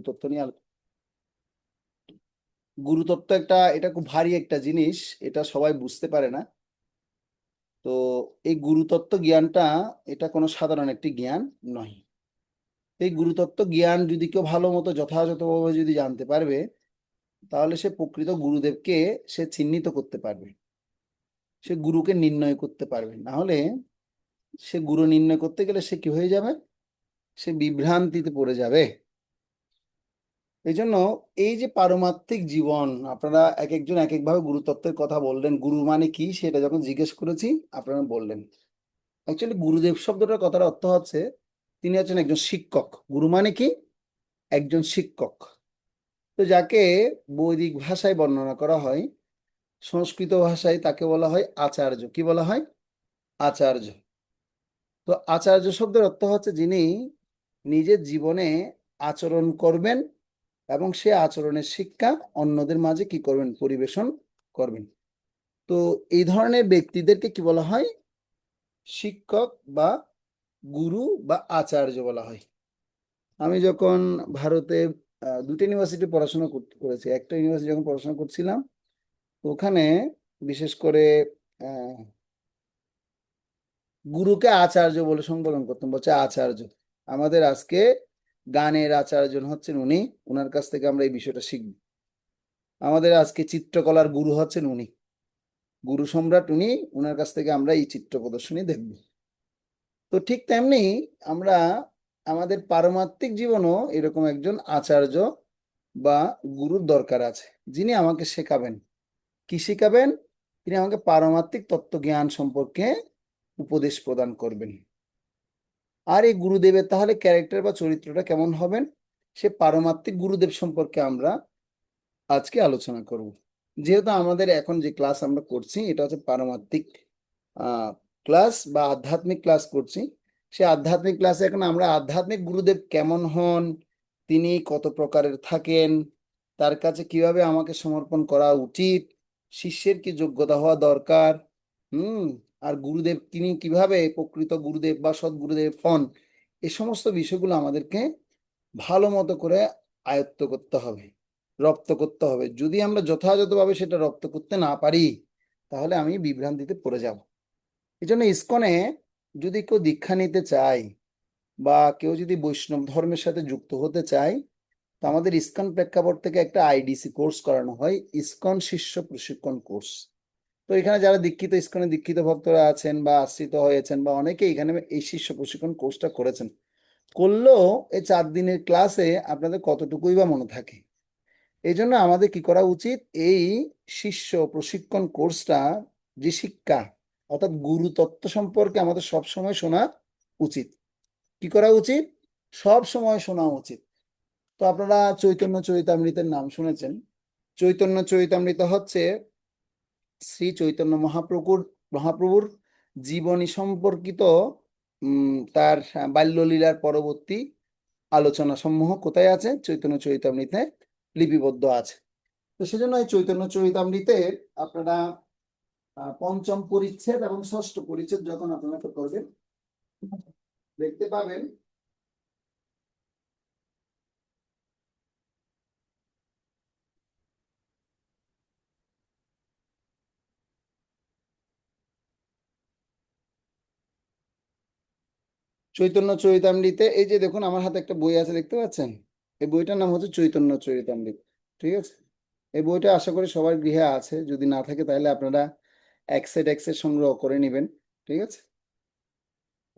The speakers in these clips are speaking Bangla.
গুরুতত্ত্ব নিয়ে গুরুতত্ত্ব এটা খুব ভারী একটা জিনিস, এটা সবাই বুঝতে পারে না। তো এই গুরুতত্ত্ব জ্ঞানটা এটা কোনো সাধারণ একটি জ্ঞান নয়। এই গুরুতত্ত্ব জ্ঞান যদি কেউ ভালো মতো যথাযথভাবে যদি জানতে পারবে, তাহলে সে প্রকৃত গুরুদেবকে সে চিহ্নিত করতে পারবে, সে গুরুকে নির্ণয় করতে পারবে। না হলে সে গুরু নির্ণয় করতে গেলে সে কি হয়ে যাবে, সে বিভ্রান্তিতে পড়ে যাবে। এই জন্য এই যে পারমার্থিক জীবন, আপনারা এক একজন এক একভাবে গুরুতত্ত্বের কথা বললেন। গুরু মানে কি সেটা যখন জিজ্ঞেস করেছি আপনারা বললেন। অ্যাকচুয়ালি গুরুদেব শব্দটার কথার অর্থ হচ্ছে তিনি হচ্ছেন একজন শিক্ষক। গুরু মানে কি, একজন শিক্ষক। তো যাকে বৈদিক ভাষায় বর্ণনা করা হয়, সংস্কৃত ভাষায় তাকে বলা হয় আচার্য। কি বলা হয়? আচার্য। তো আচার্য শব্দের অর্থ হচ্ছে যিনি নিজের জীবনে আচরণ করবেন এবং সে আচরণের শিক্ষা অন্যদের মাঝে কি করবেন, পরিবেশন করবেন। তো এই ধরনের ব্যক্তিদেরকে কি বলা হয়? শিক্ষক বা গুরু বা আচার্য বলা হয়। আমি যখন ভারতে দুটো ইউনিভার্সিটি পড়াশোনা করেছি। একটা ইউনিভার্সিটি যখন পড়াশোনা করছিলাম, তো ওখানে বিশেষ করে আহ, গুরুকে আচার্য বলে সম্বোধন করতাম, বলছে আচার্য। আমাদের আজকে গানের আচার্য হচ্ছেন উনি, ওনার কাছ থেকে আমরা এই বিষয়টা শিখব। আমাদের আজকে চিত্রকলার গুরু হচ্ছেন উনি, গুরু সম্রাট উনি, ওনার কাছ থেকে আমরা এই চিত্র প্রদর্শনী দেখব। তো ঠিক তেমনি আমরা আমাদের পারমার্থিক জীবনও এরকম একজন আচার্য বা গুরুর দরকার আছে, যিনি আমাকে শেখাবেন। কি শেখাবেন? তিনি আমাকে পারমার্থিক তত্ত্বজ্ঞান সম্পর্কে উপদেশ প্রদান করবেন। আর এই গুরুদেবের তাহলে ক্যারেক্টার বা চরিত্রটা কেমন হবেন, সে পারমার্থিক গুরুদেব সম্পর্কে আমরা আজকে আলোচনা করব। যেহেতু আমাদের এখন যে ক্লাস আমরা করছি এটা হচ্ছে পারমার্থিক ক্লাস বা আধ্যাত্মিক ক্লাস করছি, সে আধ্যাত্মিক ক্লাসে এখন আমরা আধ্যাত্মিক গুরুদেব কেমন হন, তিনি কত প্রকারের থাকেন, তার কাছে কিভাবে আমাকে সমর্পণ করা উচিত, শিষ্যের কি যোগ্যতা হওয়া দরকার, হুম, আর গুরুদেব তিনি কিভাবে প্রকৃত গুরুদেব বা সৎ গুরুদেব হন, এই সমস্ত বিষয়গুলো আমাদেরকে ভালো মতো করে আয়ত্ত করতে হবে, রপ্ত করতে হবে। যদি আমরা যথাযথভাবে সেটা রপ্ত করতে না পারি, তাহলে আমি বিভ্রান্তিতে পড়ে যাব। এই জন্য ইসকনে যদি কেউ দীক্ষা নিতে চায় বা কেউ যদি বৈষ্ণব ধর্মের সাথে যুক্ত হতে চায়, তো আমাদের ইসকন প্রেক্ষাপট থেকে একটা আইডিসি কোর্স করানো হয়, ইসকন শিষ্য প্রশিক্ষণ কোর্স। তো এখানে যারা দীক্ষিত, ইসকনে দীক্ষিত ভক্তরা আছেন বা আশ্রিত হয়েছেন বা অনেকে এখানে এই শিষ্য প্রশিক্ষণ কোর্সটা করেছেন, করলেও এই 4 দিনের ক্লাসে আপনাদের কতটুকুই বা মনে থাকে। এই জন্য আমাদের কি করা উচিত, এই শিষ্য প্রশিক্ষণ কোর্সটা যে শিক্ষা অর্থাৎ গুরুতত্ত্ব সম্পর্কে আমাদের সব সময় শোনা উচিত। কি করা উচিত? সব সময় শোনা উচিত। তো আপনারা চৈতন্য চরিতামৃতের নাম শুনেছেন। চৈতন্য চরিতামৃত হচ্ছে শ্রী চৈতন্য মহাপ্রভুর জীবনী সম্পর্কিত তার বাল্যলীলার পরবর্তী আলোচনা সমূহ কোথায় আছে? চৈতন্য চরিতামৃতে লিপিবদ্ধ আছে। তো সেজন্য এই চৈতন্য চরিতামৃতের আপনারা পঞ্চম পরিচ্ছেদ এবং ষষ্ঠ পরিচ্ছেদ যখন আপনারা করবেন, দেখতে পাবেন চৈতন্য চরিতামৃতে এই যে দেখুন আমার হাতে একটা বই আছে, দেখতে পাচ্ছেন? এই বইটার নাম হচ্ছে চৈতন্য চরিতামৃত। ঠিক আছে, এই বইটা আশা করি সবার গৃহে আছে, যদি না থাকে তাহলে আপনারা এক সেট সংগ্রহ করে নেবেন। ঠিক আছে,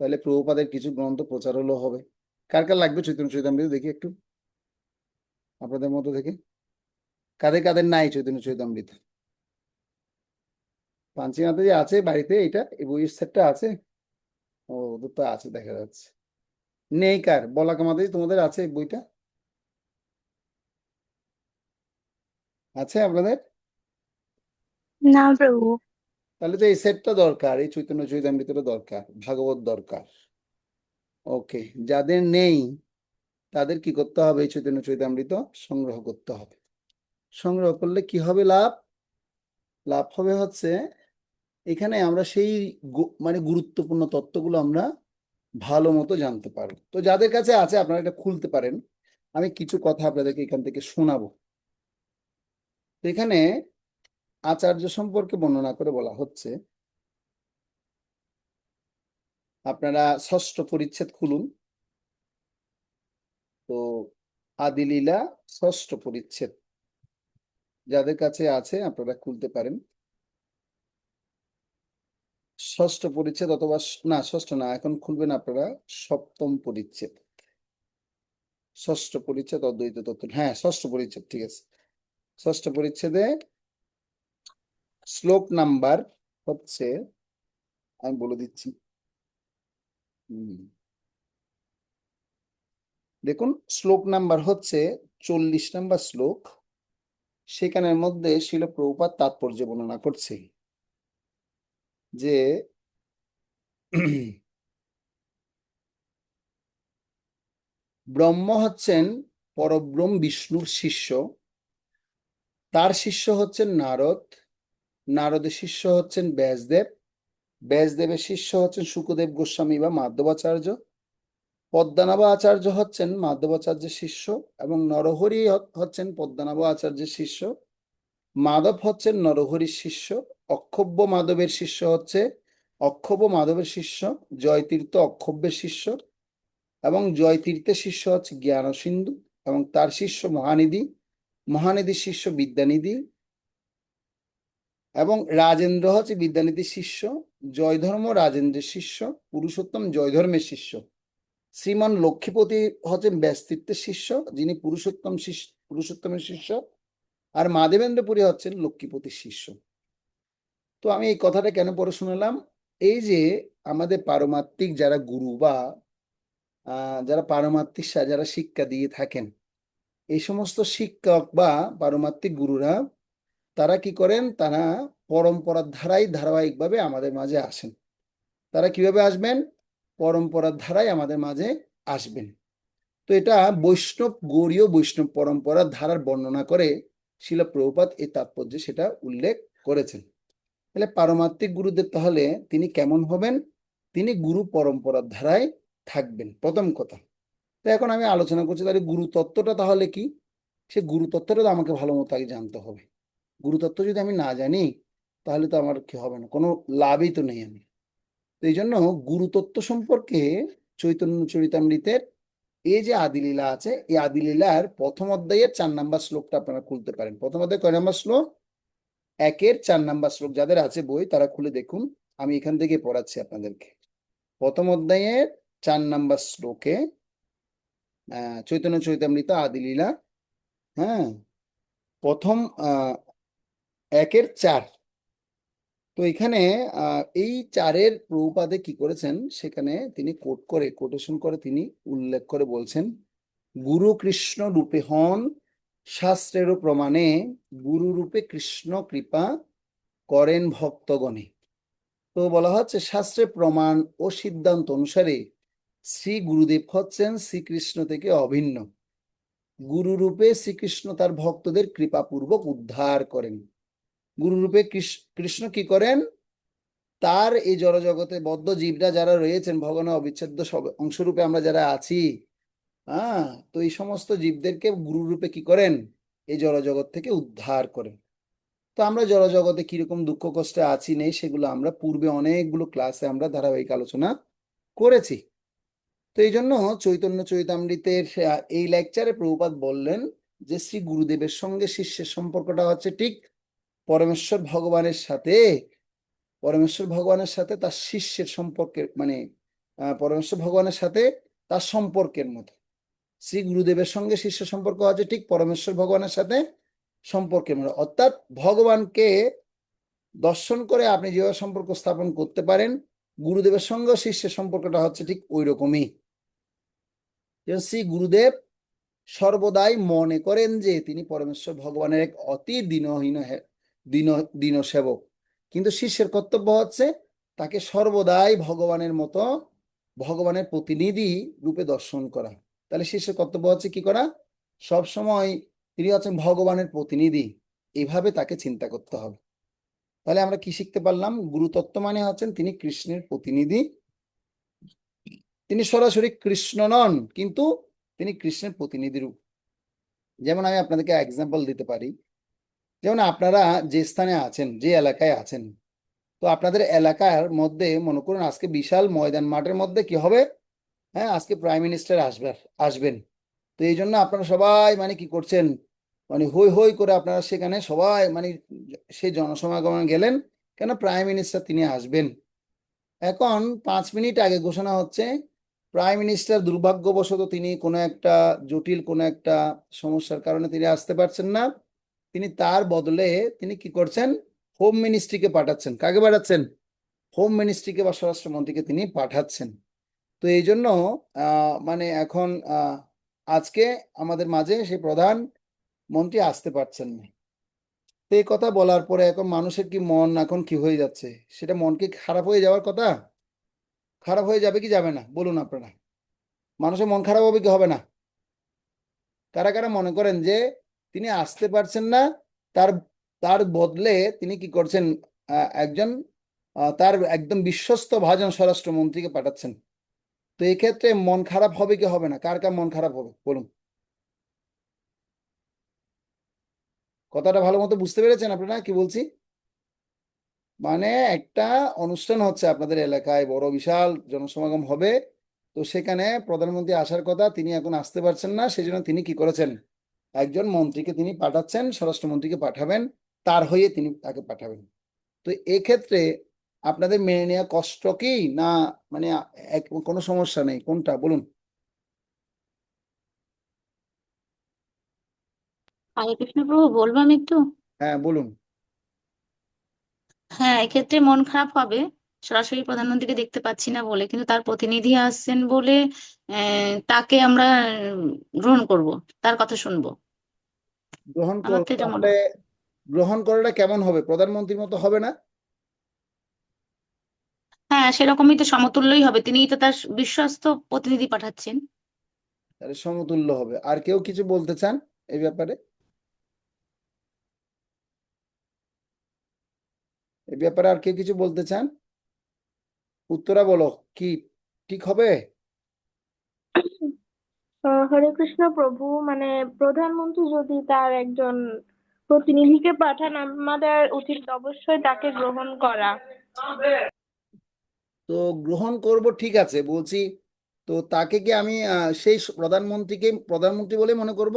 তাহলে প্রভুপাদের কিছু গ্রন্থ প্রচার হলো হবে। কার কার লাগবে চৈতন্য চরিতামৃত দেখি একটু আপনাদের মতো থেকে, কাদের কাদের নাই চৈতন্য চরিতামৃত? পাঞ্চি মাতাজি আছে বাড়িতে, এটা এই বইয়ের সেটটা আছে? ও, ওদের তো আছে দেখা যাচ্ছে। নেই কার? বলাকা মাতাজি তোমাদের আছে এই বইটা? আছে আপনাদের? না প্রভু। তাহলে তো এই সেটটা দরকার, এই চৈতন্য চরিতামৃতটা দরকার, ভাগবত দরকার। ওকে, যাদের নেই তাদের কি করতে হবে? এই চৈতন্য চরিতামৃত সংগ্রহ করতে হবে। সংগ্রহ করলে কি হবে লাভ? লাভ হবে হচ্ছে এখানে আমরা সেই মানে গুরুত্বপূর্ণ তত্ত্বগুলো আমরা ভালো মতো জানতে পারবো। তো যাদের কাছে আছে আপনারা এটা খুলতে পারেন। আমি কিছু কথা আপনাদেরকে এখান থেকে শোনাবো। তো এখানে আচার্য সম্পর্কে বর্ণনা করে বলা হচ্ছে, আপনারা ষষ্ঠ পরিচ্ছেদ খুলুন। তো আদিলীলা ষষ্ঠ পরিচ্ছেদ যাদের কাছে আছে আপনারা খুলতে পারেন। ষষ্ঠ পরিচ্ছেদ অথবা না, ষষ্ঠ না, এখন খুলবেন আপনারা সপ্তম পরিচ্ছেদ। ষষ্ঠ পরিচ্ছেদ অদ্বৈত তত্ত্ব, হ্যাঁ ষষ্ঠ পরিচ্ছেদ, ঠিক আছে। ষষ্ঠ পরিচ্ছেদে শ্লোক নাম্বার হচ্ছে, আমি বলে দিচ্ছি, দেখুন শ্লোক নাম্বার হচ্ছে 40 নাম্বার শ্লোক। সেখানের মধ্যে শিল প্রভুপাদ তাৎপর্য বর্ণনা করছে যে ব্রহ্ম হচ্ছেন পরব্রহ্ম বিষ্ণুর শিষ্য, তার শিষ্য হচ্ছেন নারদ, নারদের শিষ্য হচ্ছেন ব্যাসদেব, ব্যাসদেবের শিষ্য হচ্ছেন শুকদেব গোস্বামী বা মাধবাচার্য, পদ্মনাভ আচার্য হচ্ছেন মাধবাচার্যের শিষ্য এবং নরহরি হচ্ছেন পদ্মনাভ আচার্যের শিষ্য, মাধব হচ্ছেন নরহরির শিষ্য, অক্ষোভ্য মাধবের শিষ্য হচ্ছে অক্ষোভ্য মাধবের শিষ্য, জয়তীর্থ অক্ষোভ্যের শিষ্য এবং জয়তীর্থের শিষ্য হচ্ছে জ্ঞান সিন্ধু এবং তার শিষ্য মহানিধি, মহানিধির শিষ্য বিদ্যানিধি এবং রাজেন্দ্র হচ্ছে বিদ্যানিধির শিষ্য, জয়ধর্ম রাজেন্দ্রের শিষ্য, পুরুষোত্তম জয়ধর্মের শিষ্য, শ্রীমান লক্ষ্মীপতি হচ্ছেন ব্যাসতীর্থের শিষ্য যিনি পুরুষোত্তমের শিষ্য, আর মাধবেন্দ্রপুরী হচ্ছেন লক্ষ্মীপতির শিষ্য। তো আমি এই কথাটা কেন পড়ে শোনালাম, এই যে আমাদের পারমাত্মিক যারা গুরু বা যারা পারমাত্মিক যারা শিক্ষা দিয়ে থাকেন, এই সমস্ত শিক্ষক বা পারমাত্মিক গুরুরা তারা কি করেন, তারা পরম্পরার ধারায় ধারাবাহিকভাবে আমাদের মাঝে আসেন। তারা কিভাবে আসবেন? পরম্পরার ধারায় আমাদের মাঝে আসবেন। তো এটা বৈষ্ণব গৌড়ীয় বৈষ্ণব পরম্পরার ধারার বর্ণনা করে শিল প্রভুপাদ এই তাৎপর্যে সেটা উল্লেখ করেছেন। তাহলে পারমাত্মিক গুরুদেব তাহলে তিনি কেমন হবেন? তিনি গুরু পরম্পরার ধারায় থাকবেন, প্রথম কথা। তো এখন আমি আলোচনা করছি তাহলে গুরু তত্ত্বটা তাহলে কি। সে গুরু তত্ত্বটা তো আমাকে ভালো মতো আগে জানতে হবে। গুরু তত্ত্ব যদি আমি না জানি তাহলে তো আমার কি হবে না, কোনো লাভই তো নেই আমি। তো এই জন্য গুরুতত্ত্ব সম্পর্কে চৈতন্য চরিতামৃতের এই যে আদিলীলা আছে, এই আদিলীলার প্রথম অধ্যায়ের 4 নাম্বার শ্লোকটা আপনারা খুলতে পারেন। প্রথম অধ্যায় কয় নাম্বার শ্লোক? 1-এর 4 নাম্বার শ্লোক। যাদের আছে বই তারা খুলে দেখুন, আমি এখান থেকে পড়াচ্ছি আপনাদেরকে। প্রথম অধ্যায়ের 4 নাম্বার শ্লোকে চৈতন্য চরিতামৃত আদিলীলা, হ্যাঁ, প্রথম 1-এর 4। তো এখানে এই 4-এর প্রভুপাদে কি করেছেন, সেখানে তিনি কোটেশন করে তিনি উল্লেখ করে বলছেন, গুরু কৃষ্ণ রূপে হন শাস্ত্রেরও প্রমাণে, গুরু রূপে কৃষ্ণ কৃপা করেন ভক্তগণে। তো বলা হচ্ছে শাস্ত্রের প্রমাণ ও সিদ্ধান্ত অনুসারে শ্রী গুরুদেব হচ্ছেন শ্রীকৃষ্ণ থেকে অভিন্ন। গুরু রূপে শ্রীকৃষ্ণ তার ভক্তদের কৃপাপূর্বক উদ্ধার করেন। গুরু রূপে কৃষ্ণ কি করেন, তার এই জড়জগতে বদ্ধ জীবরা যারা রয়েছেন, ভগবানের অবিচ্ছেদ্য অংশরূপে আমরা যারা আছি, তো এই সমস্ত জীবদেরকে গুরু রূপে কি করেন, এই জড়জগৎ থেকে উদ্ধার করেন। তো আমরা জড়জগতে কিরকম দুঃখ কষ্টে আছি নেই সেগুলো আমরা পূর্বে অনেকগুলো ক্লাসে আমরা ধারাবাহিক আলোচনা করেছি। তো এই জন্য চৈতন্য চরিতামৃতের এই লেকচারে প্রভুপাদ বললেন যে শ্রী গুরুদেবের সঙ্গে শিষ্যের সম্পর্কটা হচ্ছে ঠিক পরমেশ্বর ভগবানের সাথে, পরমেশ্বর ভগবানের সাথে তার শিষ্যের সম্পর্কের মানে পরমেশ্বর ভগবানের সাথে তার সম্পর্কের মতো। শ্রী গুরুদেবের সঙ্গে শিষ্য সম্পর্ক আছে ঠিক পরমেশ্বর ভগবানের সাথে সম্পর্কের মতো। অর্থাৎ ভগবানকে দর্শন করে আপনি যেভাবে সম্পর্ক স্থাপন করতে পারেন, গুরুদেবের সঙ্গে শিষ্যের সম্পর্কটা হচ্ছে ঠিক ওই রকমই। শ্রী গুরুদেব সর্বদাই মনে করেন যে তিনি পরমেশ্বর ভগবানের এক অতি দীনহীন দীন সেবক, কিন্তু শিষ্যের কর্তব্য হচ্ছে তাকে সর্বদাই ভগবানের মতো, ভগবানের প্রতিনিধি রূপে দর্শন করা। তাহলে শিষ্যের কর্তব্য হচ্ছে কি করা, সব সময় তিনি হচ্ছেন ভগবানের প্রতিনিধি, এইভাবে তাকে চিন্তা করতে হবে। তাহলে আমরা কি শিখতে পারলাম, গুরুতত্ত্ব মানে হচ্ছেন তিনি কৃষ্ণের প্রতিনিধি। তিনি সরাসরি কৃষ্ণ নন, কিন্তু তিনি কৃষ্ণের প্রতিনিধি রূপ। যেমন আমি আপনাদেরকে এক্সাম্পল দিতে পারি, যেমন আপনারা যে স্থানে আছেন, যে এলাকায় আছেন, তো আপনাদের এলাকার মধ্যে মনে করুন আজকে বিশাল ময়দান মাঠের মধ্যে কি হবে, হ্যাঁ আজকে প্রাইম মিনিস্টার আসবেন। তো এই জন্য আপনারা সবাই মানে কি করছেন, মানে হই হই করে আপনারা সেখানে সবাই মানে সেই জনসমাগমে গেলেন, কেন প্রাইম মিনিস্টার তিনি আসবেন। এখন 5 মিনিট আগে ঘোষণা হচ্ছে প্রাইম মিনিস্টার দুর্ভাগ্যবশত তিনি কোনো একটা জটিল কোনো একটা সমস্যার কারণে তিনি আসতে পারছেন না। তিনি তার বদলে তিনি কি করছেন, হোম মিনিস্ট্রিকে পাঠাচ্ছেন। কাকে পাঠাচ্ছেন? হোম মিনিস্ট্রিকে বা স্বরাষ্ট্রমন্ত্রীকে তিনি পাঠাচ্ছেন। তো এই জন্য মানে এখন আজকে আমাদের মাঝে সেই প্রধান মন্ত্রী আসতে পারছেন না। তো এই কথা বলার পরে এখন মানুষের কি মন এখন কি হয়ে যাচ্ছে, সেটা মন কি খারাপ হয়ে যাওয়ার কথা? খারাপ হয়ে যাবে কি যাবে না বলুন আপনারা? মানুষের মন খারাপ হবে কি হবে না? কারা কারা মনে করেন যে তিনি আসতে পারছেন না, তার তার বদলে তিনি কি করছেন, একজন তার একদম বিশ্বস্ত ভাজন স্বরাষ্ট্রমন্ত্রীকে পাঠাচ্ছেন? তো এই ক্ষেত্রে মন খারাপ হবে কি হবে না, কার কার মন খারাপ হবে বলুন? কথাটা ভালো মতো বুঝতে পেরেছেন আপনারা কি বলছি? মানে একটা অনুষ্ঠান হচ্ছে আপনাদের এলাকায়, বড় বিশাল জনসমাগম হবে। তো সেখানে প্রধানমন্ত্রী আসার কথা, তিনি এখন আসতে পারছেন না, সেই জন্য তিনি কি করেছেন, একজন মন্ত্রীকে তিনি পাঠাচ্ছেন, স্বরাষ্ট্রমন্ত্রীকে পাঠাবেন, তার হয়ে তিনি তাকে পাঠাবেন। তো এক্ষেত্রে আপনাদের মেনে নেওয়া কষ্ট কি না, মানে কোনো সমস্যা নেই, কোনটা বলুন? হরে কৃষ্ণ প্রভু, বলবো আমি একটু। হ্যাঁ বলুন। হ্যাঁ, এক্ষেত্রে মন খারাপ হবে সরাসরি প্রধানমন্ত্রীকে দেখতে পাচ্ছি না বলে, কিন্তু তার প্রতিনিধি আসছেন বলে তাকে আমরা গ্রহণ করব, তার কথা শুনবো। গ্রহণ আমার করবো তো এটা মনে তাহলে? হয়। গ্রহণ করাটা কেমন হবে, প্রধানমন্ত্রীর মতো হবে না? হ্যাঁ, সেরকমই তো, সমতুল্যই হবে, তিনিই তো তার বিশ্বস্ত প্রতিনিধি পাঠাচ্ছেন। তাহলে সমতুল্য হবে। আর কেউ কিছু বলতে চান এই ব্যাপারে? এই ব্যাপারে আর কেউ কিছু বলতে চান? উত্তরা বলো, কি ঠিক হবে? হরে কৃষ্ণ প্রভু, মানে প্রধানমন্ত্রী যদি তার একজন প্রতিনিধিকে পাঠান, আমাদের উচিত অবশ্যই তাকে গ্রহণ করা। তো গ্রহণ করব ঠিক আছে বলছি, তো তাকে কি আমি সেই প্রধানমন্ত্রীকে প্রধানমন্ত্রী বলে মনে করব?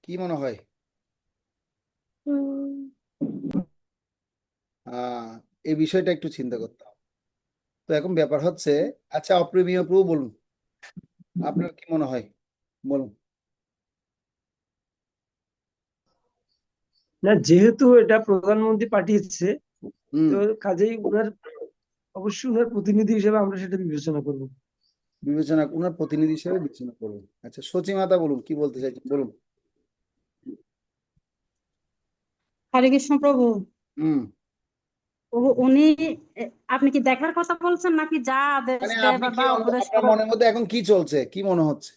কি মনে হয়? উম, আহ এই বিষয়টা একটু চিন্তা করতে হবে। তো এখন ব্যাপার হচ্ছে, আচ্ছা অপ্রিয় প্রভু বলুন, আপনার কি মনে হয় বলুন? না, যেহেতু এটা প্রধানমন্ত্রী পাঠিয়েছে, হুম। তো কাজেই ওনার অবশ্যই ওনার প্রতিনিধি হিসেবে আমরা সেটা বিবেচনা করব। বিবেচনা, ওনার প্রতিনিধি হিসেবে বিবেচনা করবেন। আচ্ছা সচিমাতা বলুন, কি বলতে চাইছেন বলুন? হরে কৃষ্ণ প্রভু। হুম। উনি আপনি কি দেখার কথা বলছেন নাকি যা আদেশ মানে দেয় আপনি বা কি বা উপদেশ আপনার করে? মনের মধ্যে এখন কি চলছে, কি মনে হচ্ছে,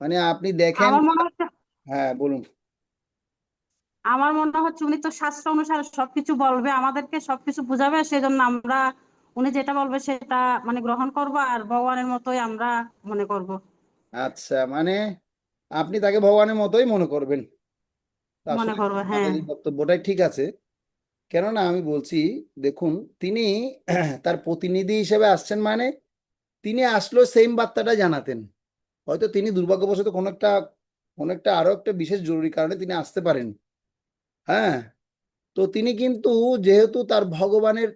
মানে আপনি দেখেন? আমার মনে হচ্ছে হ্যাঁ বলুন। আমার মনে হচ্ছে উনি তো শাস্ত্র অনুসারে সবকিছু বলবে, আমাদেরকে সবকিছু বুঝাবে, সেজন্য আমরা উনি যেটা বলবে সেটা মানে গ্রহণ করব, আর ভগবানের মতোই আমরা মনে করব। আচ্ছা মানে আপনি তাকে ভগবানের মতোই মনে করবেন। তা মনে আসলে করবো, হ্যাঁ। মাতাজির বক্তব্যটাই ঠিক আছে। কেননা আমি বলছি, দেখুন তিনি তার প্রতিনিধি হিসেবে আসছেন, মানে তিনি আসলেও সেম বার্তাটা জানাতেন। হয়তো তিনি দুর্ভাগ্যবশত কোনো একটা আরো একটা বিশেষ জরুরি কারণে তিনি আসতে পারেন। হ্যাঁ। তো তিনি কিন্তু যেহেতু তার ভগবানের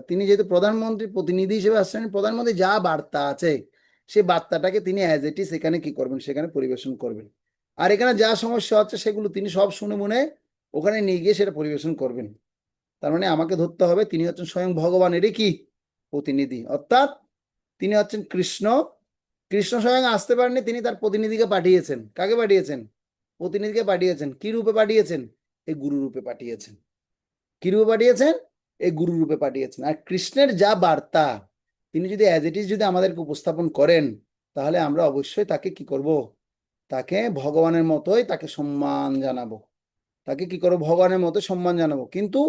তিনি যেহেতু প্রধানমন্ত্রী প্রতিনিধি হিসেবে আসছেন, প্রধানমন্ত্রী যা বার্তা আছে সেই বার্তাটাকে তিনি অ্যাজ ইট ইজ সেখানে কি করবেন, সেখানে পরিবেশন করবেন। আর এখানে যা সমস্যা হচ্ছে সেগুলো তিনি সব শুনে মনে ওখানে নিয়ে গিয়ে সেটা পরিবেশন করবেন। তার মানে আমাকে ধরতে হবে তিনি হচ্ছেন স্বয়ং ভগবানেরই কি প্রতিনিধি, অর্থাৎ তিনি হচ্ছেন কৃষ্ণ। কৃষ্ণ স্বয়ং আসতে পারেননি, তিনি তার প্রতিনিধিকে পাঠিয়েছেন। কাকে পাঠিয়েছেন? প্রতিনিধিকে পাঠিয়েছেন। কি রূপে পাঠিয়েছেন? এই গুরু রূপে পাঠিয়েছেন। কি রূপে পাঠিয়েছেন? এই গুরু রূপে পাঠিয়েছেন। আর কৃষ্ণের যা বার্তা তিনি যদি অ্যাজ ইট ইজ যদি আমাদেরকে উপস্থাপন করেন, তাহলে আমরা অবশ্যই তাকে কি করব, তাকে ভগবানের মতোই তাকে সম্মান জানাবো। তাকে কি করবো, ভগবানের মতো সম্মান জানাবো। কিন্তু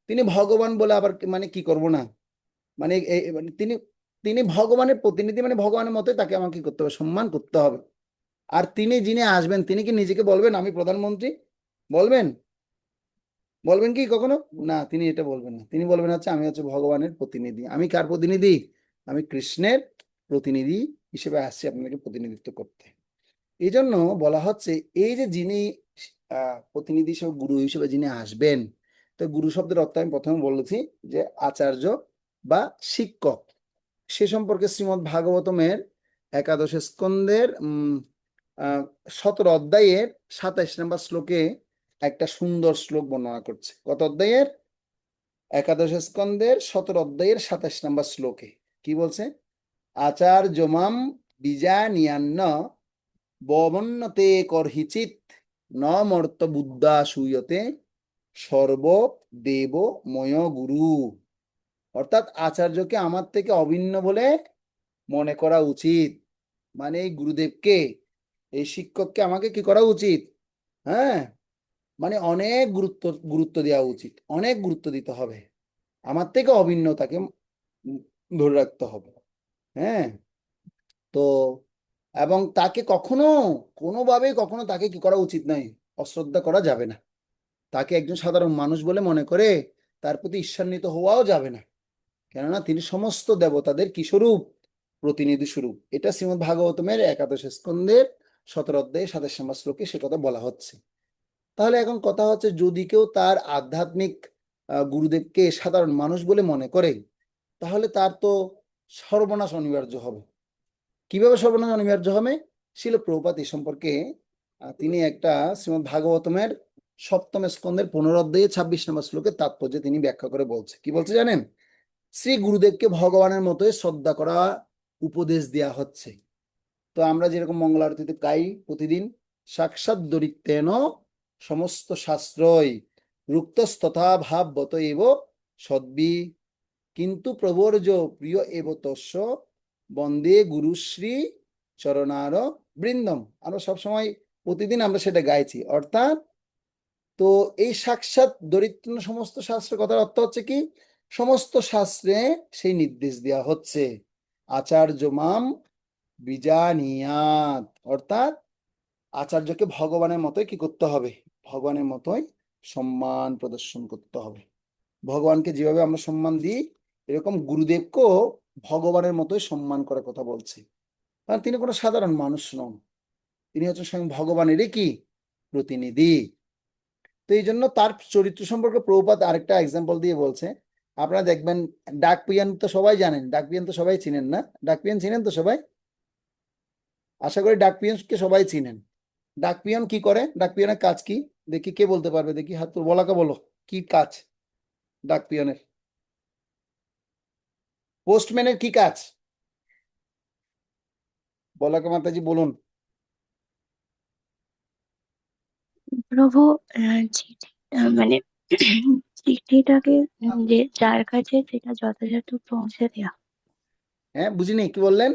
তিনি ভগবান বলে আবার মানে কি করব না, মানে মানে তিনি তিনি ভগবানের প্রতিনিধি, মানে ভগবানের মতোই তাকে আমাকে কি করতে হবে, সম্মান করতে হবে। আর তিনি যিনি আসবেন তিনি কি নিজেকে বলবেন আমি প্রধানমন্ত্রী? বলবেন? বলবেন কি কখনো? না, তিনি এটা বলবেন না। তিনি বলবেন হচ্ছে আমি হচ্ছে ভগবানের প্রতিনিধি। আমি কার প্রতিনিধি? আমি কৃষ্ণের প্রতিনিধি হিসেবে আসছি আপনাকে প্রতিনিধিত্ব করতে। এই জন্য বলা হচ্ছে এই যে যিনি প্রতিনিধি হিসেবে, গুরু হিসেবে যিনি আসবেন, তো গুরু শব্দের অর্থ আমি প্রথমে বলেছি যে আচার্য বা শিক্ষক। সে সম্পর্কে শ্রীমদ্ ভাগবতমের একাদশ স্কন্ধের 17 অধ্যায়ের 27 নম্বর শ্লোকে একটা সুন্দর শ্লোক বর্ণনা করছে। কত অধ্যায়ের? একাদশ স্কন্ধের 17 অধ্যায়ের 27 নম্বর শ্লোকে কি বলছে? আচার্যমাম বীজানিয়ান্ন ববন্নতে করহিচিত ন মর্ত বুদ্ধা সুয়তে সর্ব দেব ময় গুরু। অর্থাৎ আচার্যকে আমার থেকে অভিন্ন বলে মনে করা উচিত। মানে এই গুরুদেবকে, এই শিক্ষককে আমাকে কি করা উচিত? হ্যাঁ, মানে অনেক গুরুত্ব দেওয়া উচিত, অনেক গুরুত্ব দিতে হবে। আমার থেকে অভিন্ন তাকে ধরে রাখতে হবে। হ্যাঁ, তো এবং তাকে কখনো কোনোভাবেই কখনো তাকে কি করা উচিত নয়, অশ্রদ্ধা করা যাবে না। তাকে একজন সাধারণ মানুষ বলে মনে করে তার প্রতি ঈর্ষান্বিত হওয়াও যাবে না। কেননা তিনি সমস্ত দেবতাদের কি স্বরূপ? প্রতিনিধি স্বরূপ। এটা শ্রীমদ্ ভাগবতমের একাদশ স্কন্ধের 17 অধ্যায়ে 27 নম্বর শ্লোকে সে কথা বলা হচ্ছে। তাহলে এখন কথা হচ্ছে যদি কেউ তার আধ্যাত্মিক গুরুদেবকে সাধারণ মানুষ বলে মনে করে, তাহলে তার তো সর্বনাশ অনিবার্য হবে। কিভাবে সর্বনাশ অনিবার্য হবে? শিল প্রভুপাদ এই সম্পর্কে তিনি একটা শ্রীমদ্ ভাগবতমের 7ম স্কন্ধের 15 অধ্যায়ে 26 নম্বর শ্লোকের তাৎপর্য তিনি ব্যাখ্যা করে বলছে। কি বলছে জানেন? শ্রী গুরুদেবকে ভগবানের মতোই শ্রদ্ধা করা উপদেশ দেয়া হচ্ছে। তো আমরা যেরকম মঙ্গল আরতিতে গাই প্রতিদিন, সাক্ষাৎ দরিত্রেন সমস্ত শাস্ত্রই রুক্তস্তথা ভাববত এব সদ্বি কিন্তু প্রবর্জ প্রিয় এব তস্য বন্দে গুরুশ্রী চরণার বৃন্দম। আমরা সবসময় প্রতিদিন আমরা সেটা গাইছি। অর্থাৎ তো এই সাক্ষাৎ দরিদ্র সমস্ত শাস্ত্রের কথার অর্থ হচ্ছে কি? সমস্ত শাস্ত্রে সেই নির্দেশ দেওয়া হচ্ছে আচার্য মাম বিজানিয়াত, অর্থাৎ আচার্যকে ভগবানের মতোই কি করতে হবে? ভগবানের মতোই সম্মান প্রদর্শন করতে হবে। ভগবানকে যেভাবে আমরা সম্মান দিই, এরকম গুরুদেবকেও ভগবানের মতোই সম্মান করার কথা বলছে। কারণ তিনি কোনো সাধারণ মানুষ নন, তিনি হচ্ছেন স্বয়ং ভগবানেরই কি প্রতিনিধি। তো এই জন্য তার চরিত্র সম্পর্কে প্রভুপাদ আরেকটা এক্সাম্পল দিয়ে বলছে। আপনারা দেখবেন ডাক পিয়ান তো সবাই জানেন, ডাক পিয়ান তো সবাই চিনেন না? ডাক পিয়ান চিনেন তো সবাই? আশা করি ডাক পিয়নকে সবাই চিনেন। ডাক পিয়ন কি করে? ডাক পিয়নের কাজ কি? দেখি কে বলতে পারবে, দেখি হাত তোল, বলাকে বলো কি কাজ ডাক পিয়নের? পোস্টম্যানের কি কাজ? বলাকে মাতাজি বলুন। প্রভু, চিঠি মানে চিঠিটাকে যে যার কাছে সেটা যথাযথ পৌঁছে দেওয়া। হ্যাঁ, বুঝিনি, কি বললেন?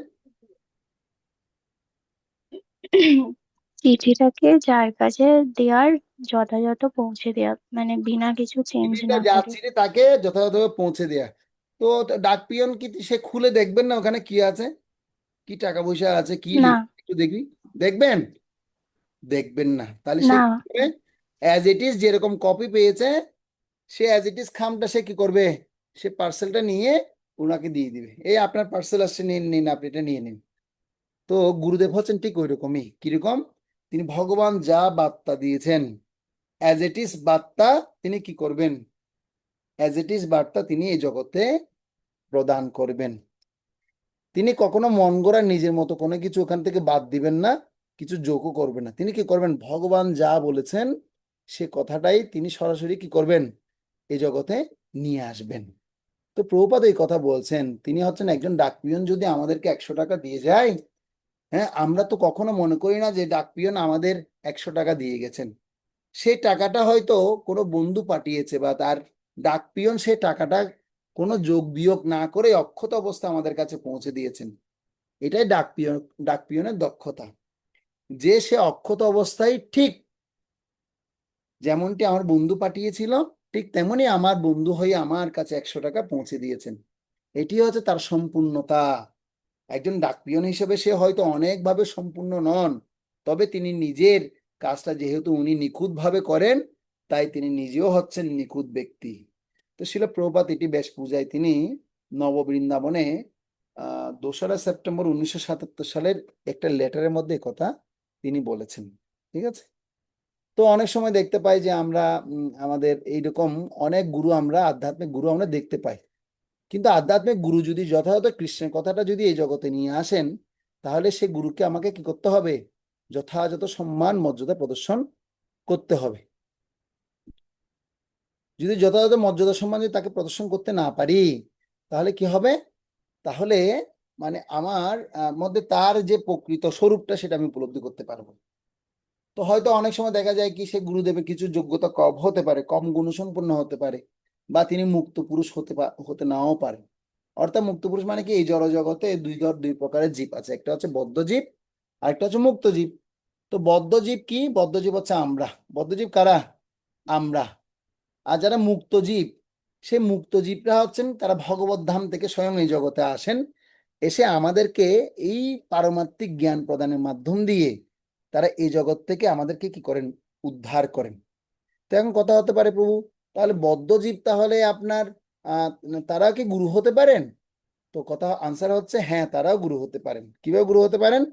চিঠিটাকে যার কাছে দেওয়ার যথাযথ পৌঁছে দেওয়া, মানে বিনা কিছু চেঞ্জ চিঠিটা না করে। যাচ্ছি তাকে যথাযথভাবে পৌঁছে দেয়া। তো ডাক পিয়ন কি সে খুলে দেখবেন না ওখানে কি আছে, কি টাকা পয়সা আছে, কি না, একটু দেখি? দেখবেন? দেখবেন না। তাহলে সে না, অ্যাজ ইট ইজ যেরকম কপি পেয়েছে, সে অ্যাজ ইট ইজ খামটা সে কি করবে? সে পার্সেলটা নিয়ে ওনাকে দিয়ে দিবে, এই আপনার পার্সেল আসছে, নিন নিন, আপনি এটা নিয়ে নিন। তো গুরুদেব হচ্ছেন ঠিক ওই রকমই। কিরকম? তিনি ভগবান যা বার্তা দিয়েছেন অ্যাজ ইট ইজ বার্তা তিনি কি করবেন? অ্যাজ ইট ইজ বার্তা তিনি এই জগতে প্রদান করবেন। তিনি কখনো মন গড়া নিজের মতো কোনো কিছু ওখান থেকে বাদ দিবেন না, কিছু যোগও করবেন না। তিনি কি করবেন? ভগবান যা বলেছেন সে কথাটাই তিনি সরাসরি কি করবেন? এই জগতে নিয়ে আসবেন। তো প্রভুপাদ এই কথা বলছেন। তিনি হচ্ছেন একজন ডাকপিয়ন যদি আমাদেরকে 100 টাকা দিয়ে যায়, হ্যাঁ, আমরা তো কখনো মনে করি না যে ডাকপিয়ন আমাদের 100 টাকা দিয়ে গেছেন। সেই টাকাটা হয়তো কোনো বন্ধু পাঠিয়েছে, বা তার ডাকপিয়ন সে টাকাটা কোনো যোগ বিয়োগ না করে অক্ষত অবস্থা আমাদের কাছে পৌঁছে দিয়েছেন। এটাই ডাকপিয়নের দক্ষতা, যে সে অক্ষত অবস্থায় ঠিক যেমনটি আমার বন্ধু পাঠিয়েছিল, ঠিক তেমনি আমার বন্ধু হয়ে আমার কাছে 100 টাকা পৌঁছে দিয়েছেন। এটি হচ্ছে তার সম্পূর্ণতা। একজন ডাকপিয়ন হিসেবে সে হয়তো অনেকভাবে সম্পূর্ণ নন, তবে তিনি নিজের কাজটা যেহেতু উনি নিখুঁতভাবে করেন, তাই তিনি নিজেও হচ্ছেন নিখুঁত ব্যক্তি। তো শিল প্রভুপাদ এটি বেশ পূজায় তিনি নববৃন্দাবনে 2রা সেপ্টেম্বর 1977 সালের একটা লেটারের মধ্যে কথা তিনি বলেছেন। ঠিক আছে। তো অনেক সময় দেখতে পাই যে আমরা আমাদের এইরকম অনেক গুরু, আমরা আধ্যাত্মিক গুরু আমরা দেখতে পাই, কিন্তু আধ্যাত্মিক গুরু যদি যথাযথ কৃষ্ণের কথাটা যদি এই জগতে নিয়ে আসেন, তাহলে সে গুরুকে আমাকে কি করতে হবে? যথাযথ সম্মান মর্যাদা প্রদর্শন করতে হবে। যদি যথাযথ মর্যাদা সম্মান যদি তাকে প্রদর্শন করতে না পারি, তাহলে কি হবে? তাহলে মানে আমার মধ্যে তার যে প্রকৃত স্বরূপটা সেটা আমি উপলব্ধি করতে পারবো। তো হয়তো অনেক সময় দেখা যায় কি, সে গুরুদেবের কিছু যোগ্যতা কম হতে পারে, কম গুণসম্পন্ন হতে পারে, বা তিনি মুক্ত পুরুষ হতে নাও পারে। অর্থাৎ মুক্ত পুরুষ মানে কি, এই জড় জগতে দুই প্রকারের জীব আছে, একটা হচ্ছে বদ্ধ জীব আর একটা হচ্ছে মুক্ত জীব। তো বদ্ধ জীব কি? বদ্ধ জীব হচ্ছে আমরা। বদ্ধ জীব কারা? আমরা। আর যারা মুক্ত জীব, সেই মুক্ত জীবরা হচ্ছেন তারা ভগবত ধাম থেকে স্বয়ং এই জগতে আসেন, এসে আমাদেরকে এই পারমাত্মিক জ্ঞান প্রদানের মাধ্যম দিয়ে তারা এই জগৎ থেকে আমাদেরকে কি করেন? উদ্ধার করেন। তো এখন কথা হতে পারে, প্রভু তাহলে বদ্ধ জীব তাহলে আপনার আহ তারা কি গুরু হতে পারেন? তো কথা আনসার হচ্ছে হ্যাঁ, তারাও গুরু হতে পারেন। কিভাবে গুরু হতে পারেন?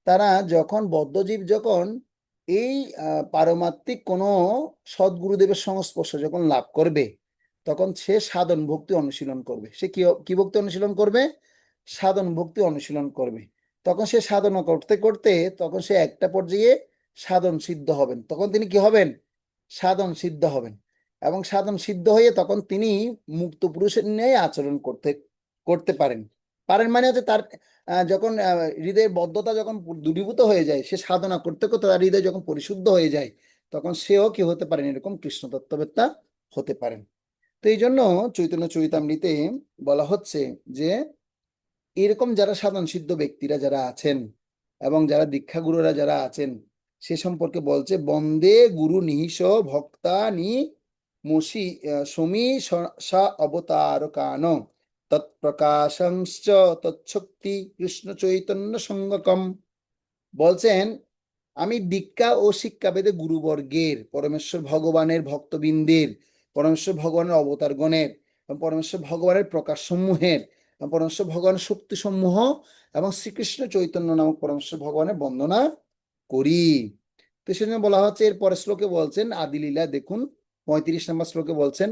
তারা যখন বদ্ধজীব যখন এই পারমাত্মিক কোনো সদ্গুরুদেবের সংস্পর্শ যখন লাভ করবে, তখন সে সাধন ভক্তি অনুশীলন করবে। সে কি কি ভক্তি অনুশীলন করবে? সাধন ভক্তি অনুশীলন করবে। তখন সে সাধনা করতে করতে তখন সে একটা পর্যায়ে সাধন সিদ্ধ হবেন। তখন তিনি কি হবেন? সাধন সিদ্ধ হবেন। এবং সাধন সিদ্ধ হয়ে তখন তিনি মুক্ত পুরুষের ন্যায় আচরণ করতে করতে পারেন। পারেন মানে হচ্ছে তার যখন হৃদয়ের বদ্ধতা যখন দূরীভূত হয়ে যায়, সে সাধনা করতে করতে তার হৃদয় যখন পরিশুদ্ধ হয়ে যায়, তখন সেও কি হতে পারেন? এরকম কৃষ্ণ তত্ত্ববেত্তা হতে পারেন। তো এই জন্য চৈতন্য চরিতামৃতে বলা হচ্ছে যে এরকম যারা সাধন সিদ্ধ ব্যক্তিরা যারা আছেন এবং যারা দীক্ষাগুরুরা যারা আছেন, সে সম্পর্কে বলছে, বন্দে গুরু নিহিস ভক্তানি মসি সমী সা অবতার কান তৎপ্রকাশংশ্চ তৎশক্তি কৃষ্ণ চৈতন্য সঙ্গকম। বলছেন, আমি দীক্ষা ও শিক্ষাভেদে গুরুবর্গের, পরমেশ্বর ভগবানের ভক্তবৃন্দের, পরমেশ্বর ভগবানের অবতারগণের, পরমেশ্বর ভগবানের প্রকাশ সমূহের, পরমেশ্বর ভগবানের শক্তি সমূহ এবং শ্রীকৃষ্ণ চৈতন্য নামক পরমেশ্বর ভগবানের বন্দনা করি। তো সেজন্য বলা হচ্ছে, এর পরের শ্লোকে বলছেন, আদিলীলা দেখুন 35 নম্বর শ্লোকে বলছেন,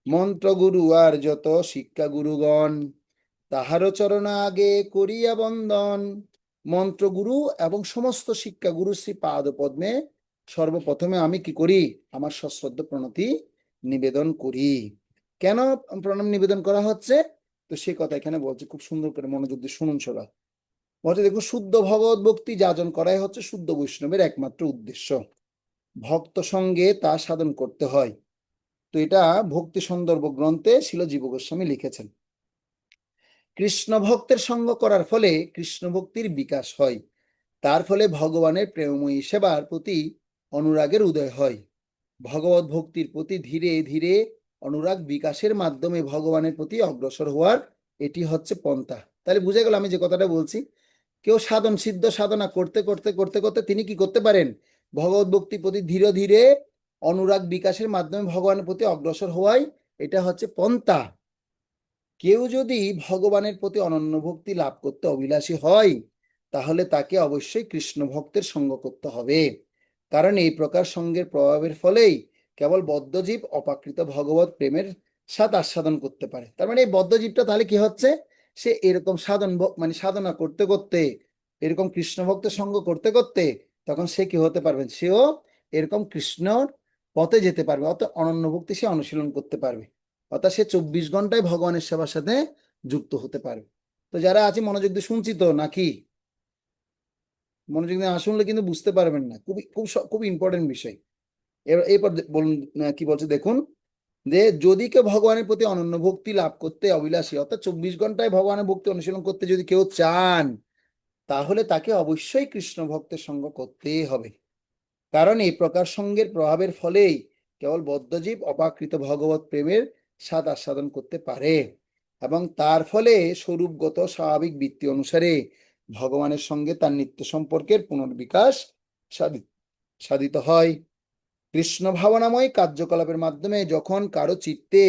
মন্ত্র গুরু আর যত শিক্ষা গুরুগণ তাহারও চরণ আগে করিয়া বন্দন। মন্ত্রগুরু এবং সমস্ত শিক্ষা গুরু শ্রী পাদ পদ্মে সর্বপ্রথমে আমি কি করি? আমার সশ্রদ্ধ প্রণতি নিবেদন করি। কেন প্রণাম নিবেদন করা হচ্ছে? তো সে কথা এখানে বলছে, খুব সুন্দর করে মনোযোগ দিয়ে শুনুন সবাই। বলছে, দেখুন, শুদ্ধ ভগবত ভক্তি যাজন করাই হচ্ছে শুদ্ধ বৈষ্ণবের একমাত্র উদ্দেশ্য। ভক্ত সঙ্গে তা সাধন করতে হয়। তো এটা ভক্তি সন্দর্ভ গ্রন্থে শিল জীব গোস্বামী লিখেছেন। কৃষ্ণ ভক্তের সঙ্গ করার ফলে কৃষ্ণ ভক্তির বিকাশ হয়, তার ফলে ভগবানের প্রেমময়ী সেবার প্রতি অনুরাগের উদয় হয়। ভগবত ভক্তির প্রতি ধীরে ধীরে অনুরাগ বিকাশের মাধ্যমে ভগবানের প্রতি অগ্রসর হওয়ার এটি হচ্ছে পন্থা। তাহলে বুঝে গেল আমি যে কথাটা বলছি, কেউ সাধন সিদ্ধ সাধনা করতে করতে করতে করতে তিনি কি করতে পারেন? ভগবত ভক্তির প্রতি ধীরে ধীরে অনুরাগ বিকাশের মাধ্যমে ভগবানের প্রতি অগ্রসর হওয়াই এটা হচ্ছে পন্থা। কেউ যদি ভগবানের প্রতি অনন্য ভক্তি লাভ করতে অভিলাষী হয়, তাহলে তাকে অবশ্যই কৃষ্ণ ভক্তের সঙ্গ করতে হবে। কারণ এই প্রকার সঙ্গের প্রভাবের ফলেই কেবল বদ্ধজীব অপাকৃত ভগবত প্রেমের স্বাদ আস্বাদন করতে পারে। তার মানে এই বদ্ধজীবটা তাহলে কি হচ্ছে? সে এরকম মানে সাধনা করতে করতে, এরকম কৃষ্ণ ভক্তের সঙ্গ করতে করতে, তখন সে কি হতে পারবেন? সেও এরকম কৃষ্ণর পথে যেতে পারবে, অর্থাৎ অনন্য ভক্তি সে অনুশীলন করতে পারবে। অর্থাৎ সে 24 ঘন্টায় ভগবানের সেবার সাথে যুক্ত হতে পারবে। তো যারা আছে মনোযোগ দিয়ে শুনছি তো নাকি? মনোযোগ দিয়ে না শুনলে কিন্তু বুঝতে পারবেন না। খুব ইম্পর্টেন্ট বিষয়। এরপর বলুন কি বলছে দেখুন, যে যদি কেউ ভগবানের প্রতি অনন্য ভক্তি লাভ করতে অভিলাষী, অর্থাৎ 24 ঘন্টায় ভগবানের ভক্তি অনুশীলন করতে যদি কেউ চান, তাহলে তাকে অবশ্যই কৃষ্ণ ভক্তের সঙ্গ করতেই হবে। কারণ এই প্রকার সঙ্গের প্রভাবের ফলেই কেবল বদ্ধজীব অপাকৃত ভগবত প্রেমের স্বাদ আস্বাদন করতে পারে এবং তার ফলে স্বরূপগত স্বাভাবিক বৃত্তি অনুসারে ভগবানের সঙ্গে তার নিত্য সম্পর্কের পুনর্বিকাশ সাধিত হয়। কৃষ্ণ ভাবনাময় কার্যকলাপের মাধ্যমে যখন কারো চিত্তে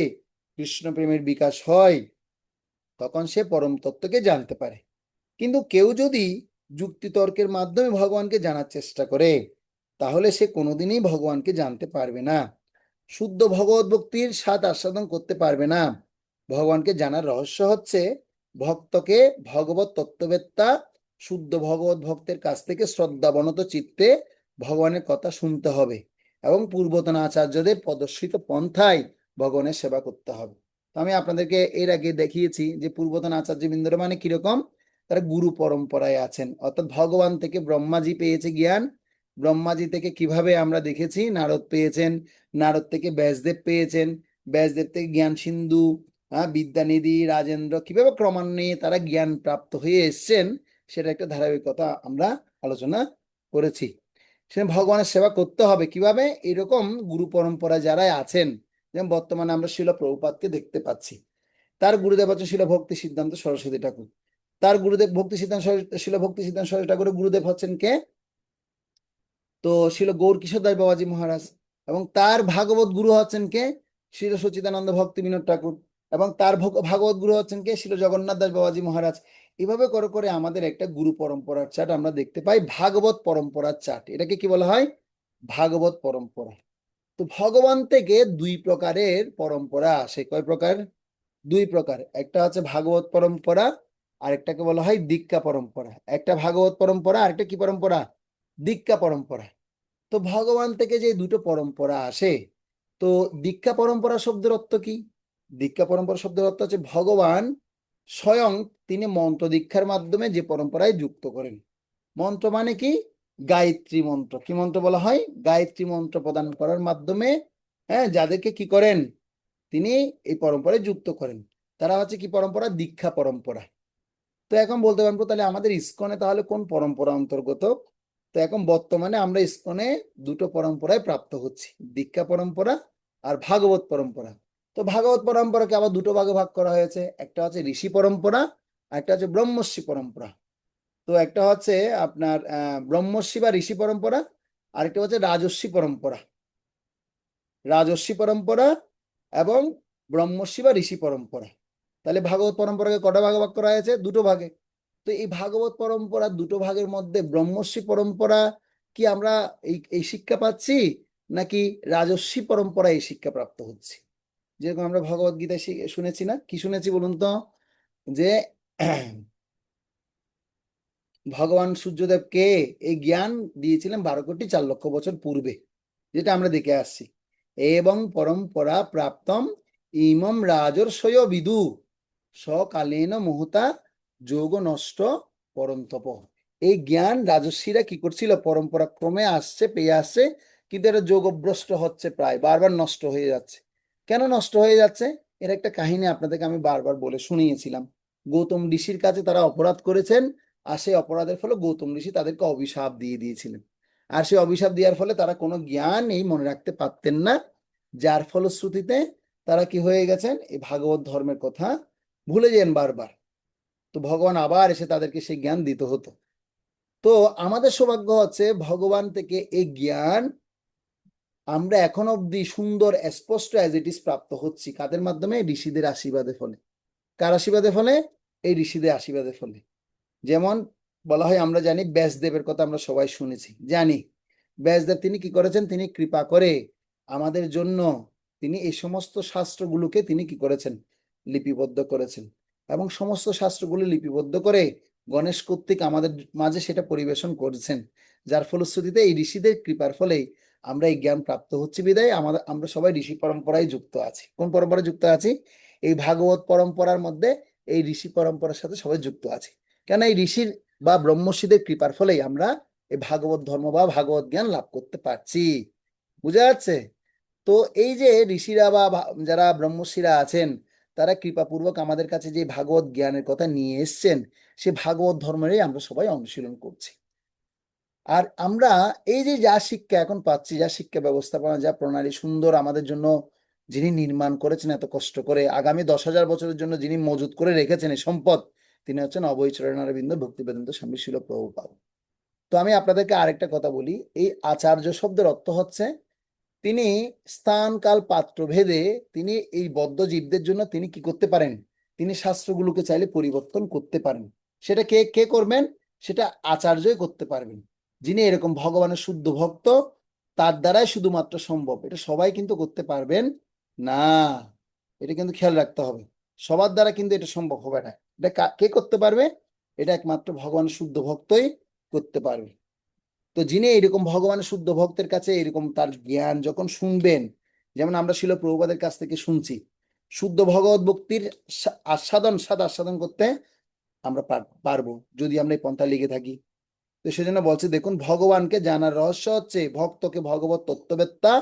কৃষ্ণ প্রেমের বিকাশ হয় তখন সে পরম তত্ত্বকে জানতে পারে। কিন্তু কেউ যদি যুক্তিতর্কের মাধ্যমে ভগবানকে জানার চেষ্টা করে তাহলে সে কোনোদিনই ভগবানকে জানতে পারবে না, শুদ্ধ ভগবত ভক্তির স্বাদ আস্বাদন করতে পারবে না। ভগবানকে জানার রহস্য হচ্ছে ভক্তকে ভগবত তত্ত্ববেত্তা শুদ্ধ ভগবত ভক্তের কাছ থেকে শ্রদ্ধাবনত চিত্তে ভগবানের কথা শুনতে হবে এবং পূর্বতন আচার্যদের প্রদর্শিত পন্থায় ভগবানের সেবা করতে হবে। তো আমি আপনাদেরকে এর আগে দেখিয়েছি যে পূর্বতন আচার্যবৃন্দরা মানে কিরকম, তারা গুরু পরম্পরায় আছেন, অর্থাৎ ভগবান থেকে ব্রহ্মাজি পেয়েছে জ্ঞান, ব্রহ্মাজি থেকে কিভাবে আমরা দেখেছি নারদ পেয়েছেন, নারদ থেকে ব্যাসদেব পেয়েছেন, ব্যাসদেব থেকে জ্ঞান সিন্ধু, বিদ্যানিধি, রাজেন্দ্র, কিভাবে ক্রমান্বয়ে তারা জ্ঞান প্রাপ্ত হয়ে এসছেন সেটা একটা ধারাবাহিকতা আমরা আলোচনা করেছি। সে ভগবানের সেবা করতে হবে কিভাবে, এরকম গুরু পরম্পরা যারা আছেন, যেমন বর্তমানে আমরা শিল প্রভুপাদকে দেখতে পাচ্ছি, তার গুরুদেব হচ্ছে শিল ভক্তি সিদ্ধান্ত সরস্বতী ঠাকুর, তার গুরুদেব ভক্তি সিদ্ধান্ত শিল ভক্তি সিদ্ধান্ত সরস্বতী ঠাকুরের গুরুদেব হচ্ছেন কে, তো শিল গৌর কিশোর দাস বাবাজি মহারাজ, এবং তার ভাগবত গুরু হচ্ছেন কে, শিল সচিদানন্দ ভক্তি বিনোদ ঠাকুর, এবং তার ভাগবত গুরু হচ্ছেন কে, শিল জগন্নাথ দাস বাবাজি মহারাজ। এভাবে করে করে আমাদের একটা গুরু পরম্পরার চার্ট আমরা দেখতে পাই, ভাগবত পরম্পরার চার্ট, এটাকে কি বলা হয়, ভাগবত পরম্পরা। তো ভগবান থেকে দুই প্রকারের পরম্পরা আসে, কয় প্রকার, দুই প্রকার, একটা হচ্ছে ভাগবত পরম্পরা আর একটাকে বলা হয় দীক্ষা পরম্পরা। একটা ভাগবত পরম্পরা আর একটা কি পরম্পরা, দীক্ষা পরম্পরা। তো ভগবান থেকে যে দুটো পরম্পরা আসে, তো দীক্ষা পরম্পরা শব্দের অর্থ কি, দীক্ষা পরম্পরা শব্দের অর্থ হচ্ছে ভগবান স্বয়ং তিনি মন্ত্র দীক্ষার মাধ্যমে যে পরম্পরায় যুক্ত করেন। মন্ত্র মানে কি, গায়ত্রী মন্ত্র, কি মন্ত্র বলা হয়, গায়ত্রী মন্ত্র প্রদান করার মাধ্যমে যাদেরকে কি করেন তিনি এই পরম্পরায় যুক্ত করেন, তারা হচ্ছে কি পরম্পরা, দীক্ষা পরম্পরা। তো এখন বলতে পারবো তাহলে আমাদের ইসকনে তাহলে কোন পরম্পরা অন্তর্গত, তো এখন বর্তমানে আমরা ইসকনে দুটো পরম্পরায় প্রাপ্ত হচ্ছি, দীক্ষা পরম্পরা আর ভাগবত পরম্পরা। তো ভাগবত পরম্পরাকে আবার দুটো ভাগে ভাগ করা হয়েছে, একটা হচ্ছে ঋষি পরম্পরা আর একটা হচ্ছে ব্রহ্মর্ষি পরম্পরা। তো একটা হচ্ছে আপনার ব্রহ্মর্ষি বা ঋষি পরম্পরা, আরেকটা হচ্ছে রাজস্বী পরম্পরা, রাজস্বী পরম্পরা এবং ব্রহ্মর্ষি বা ঋষি পরম্পরা। তাহলে ভাগবত পরম্পরাকে কটা ভাগে ভাগ করা হয়েছে, দুটো ভাগে। তো এই ভাগবত পরম্পরা দুটো ভাগের মধ্যে ব্রহ্মর্ষি পরম্পরা কি আমরা এই শিক্ষা পাচ্ছি, নাকি রাজস্বী পরম্পরা এই শিক্ষা প্রাপ্ত হচ্ছে। যেরকম আমরা ভগবত গীতায় শুনেছি না, কি শুনেছি বলুন তো, যে ভগবান সূর্যদেবকে এই জ্ঞান দিয়েছিলেন 12,04,00,000 বছর পূর্বে, যেটা আমরা দেখে আসছি, এবং পরম্পরা প্রাপ্তম ইমম রাজর্ষয় বিদু সকালীন মুহূর্তা যোগ নষ্ট পরন্তপ। এই জ্ঞান রাজস্বীরা কি করছিল, পরম্পরা ক্রমে আসছে পেয়ে আসছে, কিন্তু এটা যোগভ্রষ্ট হচ্ছে, প্রায় বারবার নষ্ট হয়ে যাচ্ছে। কেন নষ্ট হয়ে যাচ্ছে, এর একটা কাহিনী আপনাদেরকে আমি বারবার বলে শুনিয়েছিলাম। গৌতম ঋষির কাছে তারা অপরাধ করেছেন, আর সেই অপরাধের ফলে গৌতম ঋষি তাদেরকে অভিশাপ দিয়ে দিয়েছিলেন, আর সেই অভিশাপ দেওয়ার ফলে তারা কোনো জ্ঞান এই মনে রাখতে পারতেন না, যার ফলশ্রুতিতে তারা কি হয়ে গেছেন, এই ভাগবত ধর্মের কথা ভুলে যান বারবার। তো ভগবান আবার এসে তাদেরকে সেই জ্ঞান দিতে হতো। তো আমাদের সৌভাগ্য হচ্ছে ভগবান থেকে এই জ্ঞান আমরা এখন অব্দি সুন্দর স্পষ্ট অ্যাজ ইট ইজ প্রাপ্ত হচ্ছি, কাদের মাধ্যমে, ঋষিদের আশীর্বাদে ফলে। কার আশীর্বাদে ফলে, এই ঋষিদের আশীর্বাদে ফলে। যেমন বলা হয়, আমরা জানি ব্যাসদেবের কথা আমরা সবাই শুনেছি, জানি ব্যাসদেব তিনি কি করেছেন, তিনি কৃপা করে আমাদের জন্য তিনি এই সমস্ত শাস্ত্রগুলোকে তিনি কি করেছেন, লিপিবদ্ধ করেছেন, এবং সমস্ত শাস্ত্রগুলো লিপিবদ্ধ করে গণেশ কর্তৃক আমাদের মাঝে সেটা পরিবেশন করেছেন, যার ফলশ্রুতিতে এই ঋষিদের কৃপার ফলে আমরা এই জ্ঞান প্রাপ্ত হচ্ছি। বিদায় আমরা সবাই ঋষি পরম্পরায় যুক্ত আছি। কোন পরম্পরায় যুক্ত আছি, এই ভাগবত পরম্পরার মধ্যে এই ঋষি পরম্পরার সাথে সবাই যুক্ত আছি। কেন, এই ঋষির বা ব্রহ্মর্ষিদের কৃপার ফলেই আমরা এই ভাগবত ধর্ম বা ভাগবত জ্ঞান লাভ করতে পারছি। বুঝা যাচ্ছে? তো এই যে ঋষিরা বা যারা ব্রহ্মর্ষিরা আছেন, তারা কৃপাপূর্বক আমাদের কাছে যে ভাগবত জ্ঞানের কথা নিয়ে এসছেন, সে ভাগবত ধর্মেরই আমরা সবাই অনুশীলন করছি। আর আমরা এই যে যা শিক্ষা এখন পাচ্ছি, যা শিক্ষা ব্যবস্থাপনা, যা প্রণালী সুন্দর আমাদের জন্য যিনি নির্মাণ করেছেন এত কষ্ট করে, আগামী 10,000 বছরের জন্য যিনি মজুত করে রেখেছেন এই সম্পদ, তিনি হচ্ছেন অভয় চরণারবিন্দ ভক্তিবেদান্ত স্বামী শিল প্রভুপাদ। তো আমি আপনাদেরকে আরেকটা কথা বলি, এই আচার্য শব্দের অর্থ হচ্ছে তিনি স্থান কাল পাত্র ভেদে তিনি এই বদ্ধ জীবদের জন্য তিনি কি করতে পারেন, তিনি শাস্ত্রগুলোকে চাইলে পরিবর্তন করতে পারেন। সেটা কে কে করবেন? সেটা আচার্যই করতে পারবেন, যিনি এরকম ভগবানের শুদ্ধ ভক্ত, তার দ্বারাই শুধুমাত্র সম্ভব। এটা সবাই কিন্তু করতে পারবেন না, এটা কিন্তু খেয়াল রাখতে হবে। সবার দ্বারা কিন্তু এটা সম্ভব হবে না। এটা কে করতে পারবে? এটা একমাত্র ভগবানের শুদ্ধ ভক্তই করতে পারবে। তো যিনি এরকম ভগবানের শুদ্ধ ভক্তের কাছে এরকম তার জ্ঞান যখন শুনবেন, যেমন আমরা শিল প্রভুপাদের কাছ থেকে শুনছি, শুদ্ধ ভগবত ভক্তির স্বাদ আস্বাদন করতে আমরা পারবো যদি আমরা এই পন্থা লিখে থাকি। তো সেজন্য বলছে দেখুন, ভগবানকে জানার রহস্য হচ্ছে ভক্তকে ভগবত তত্ত্ববেত্তা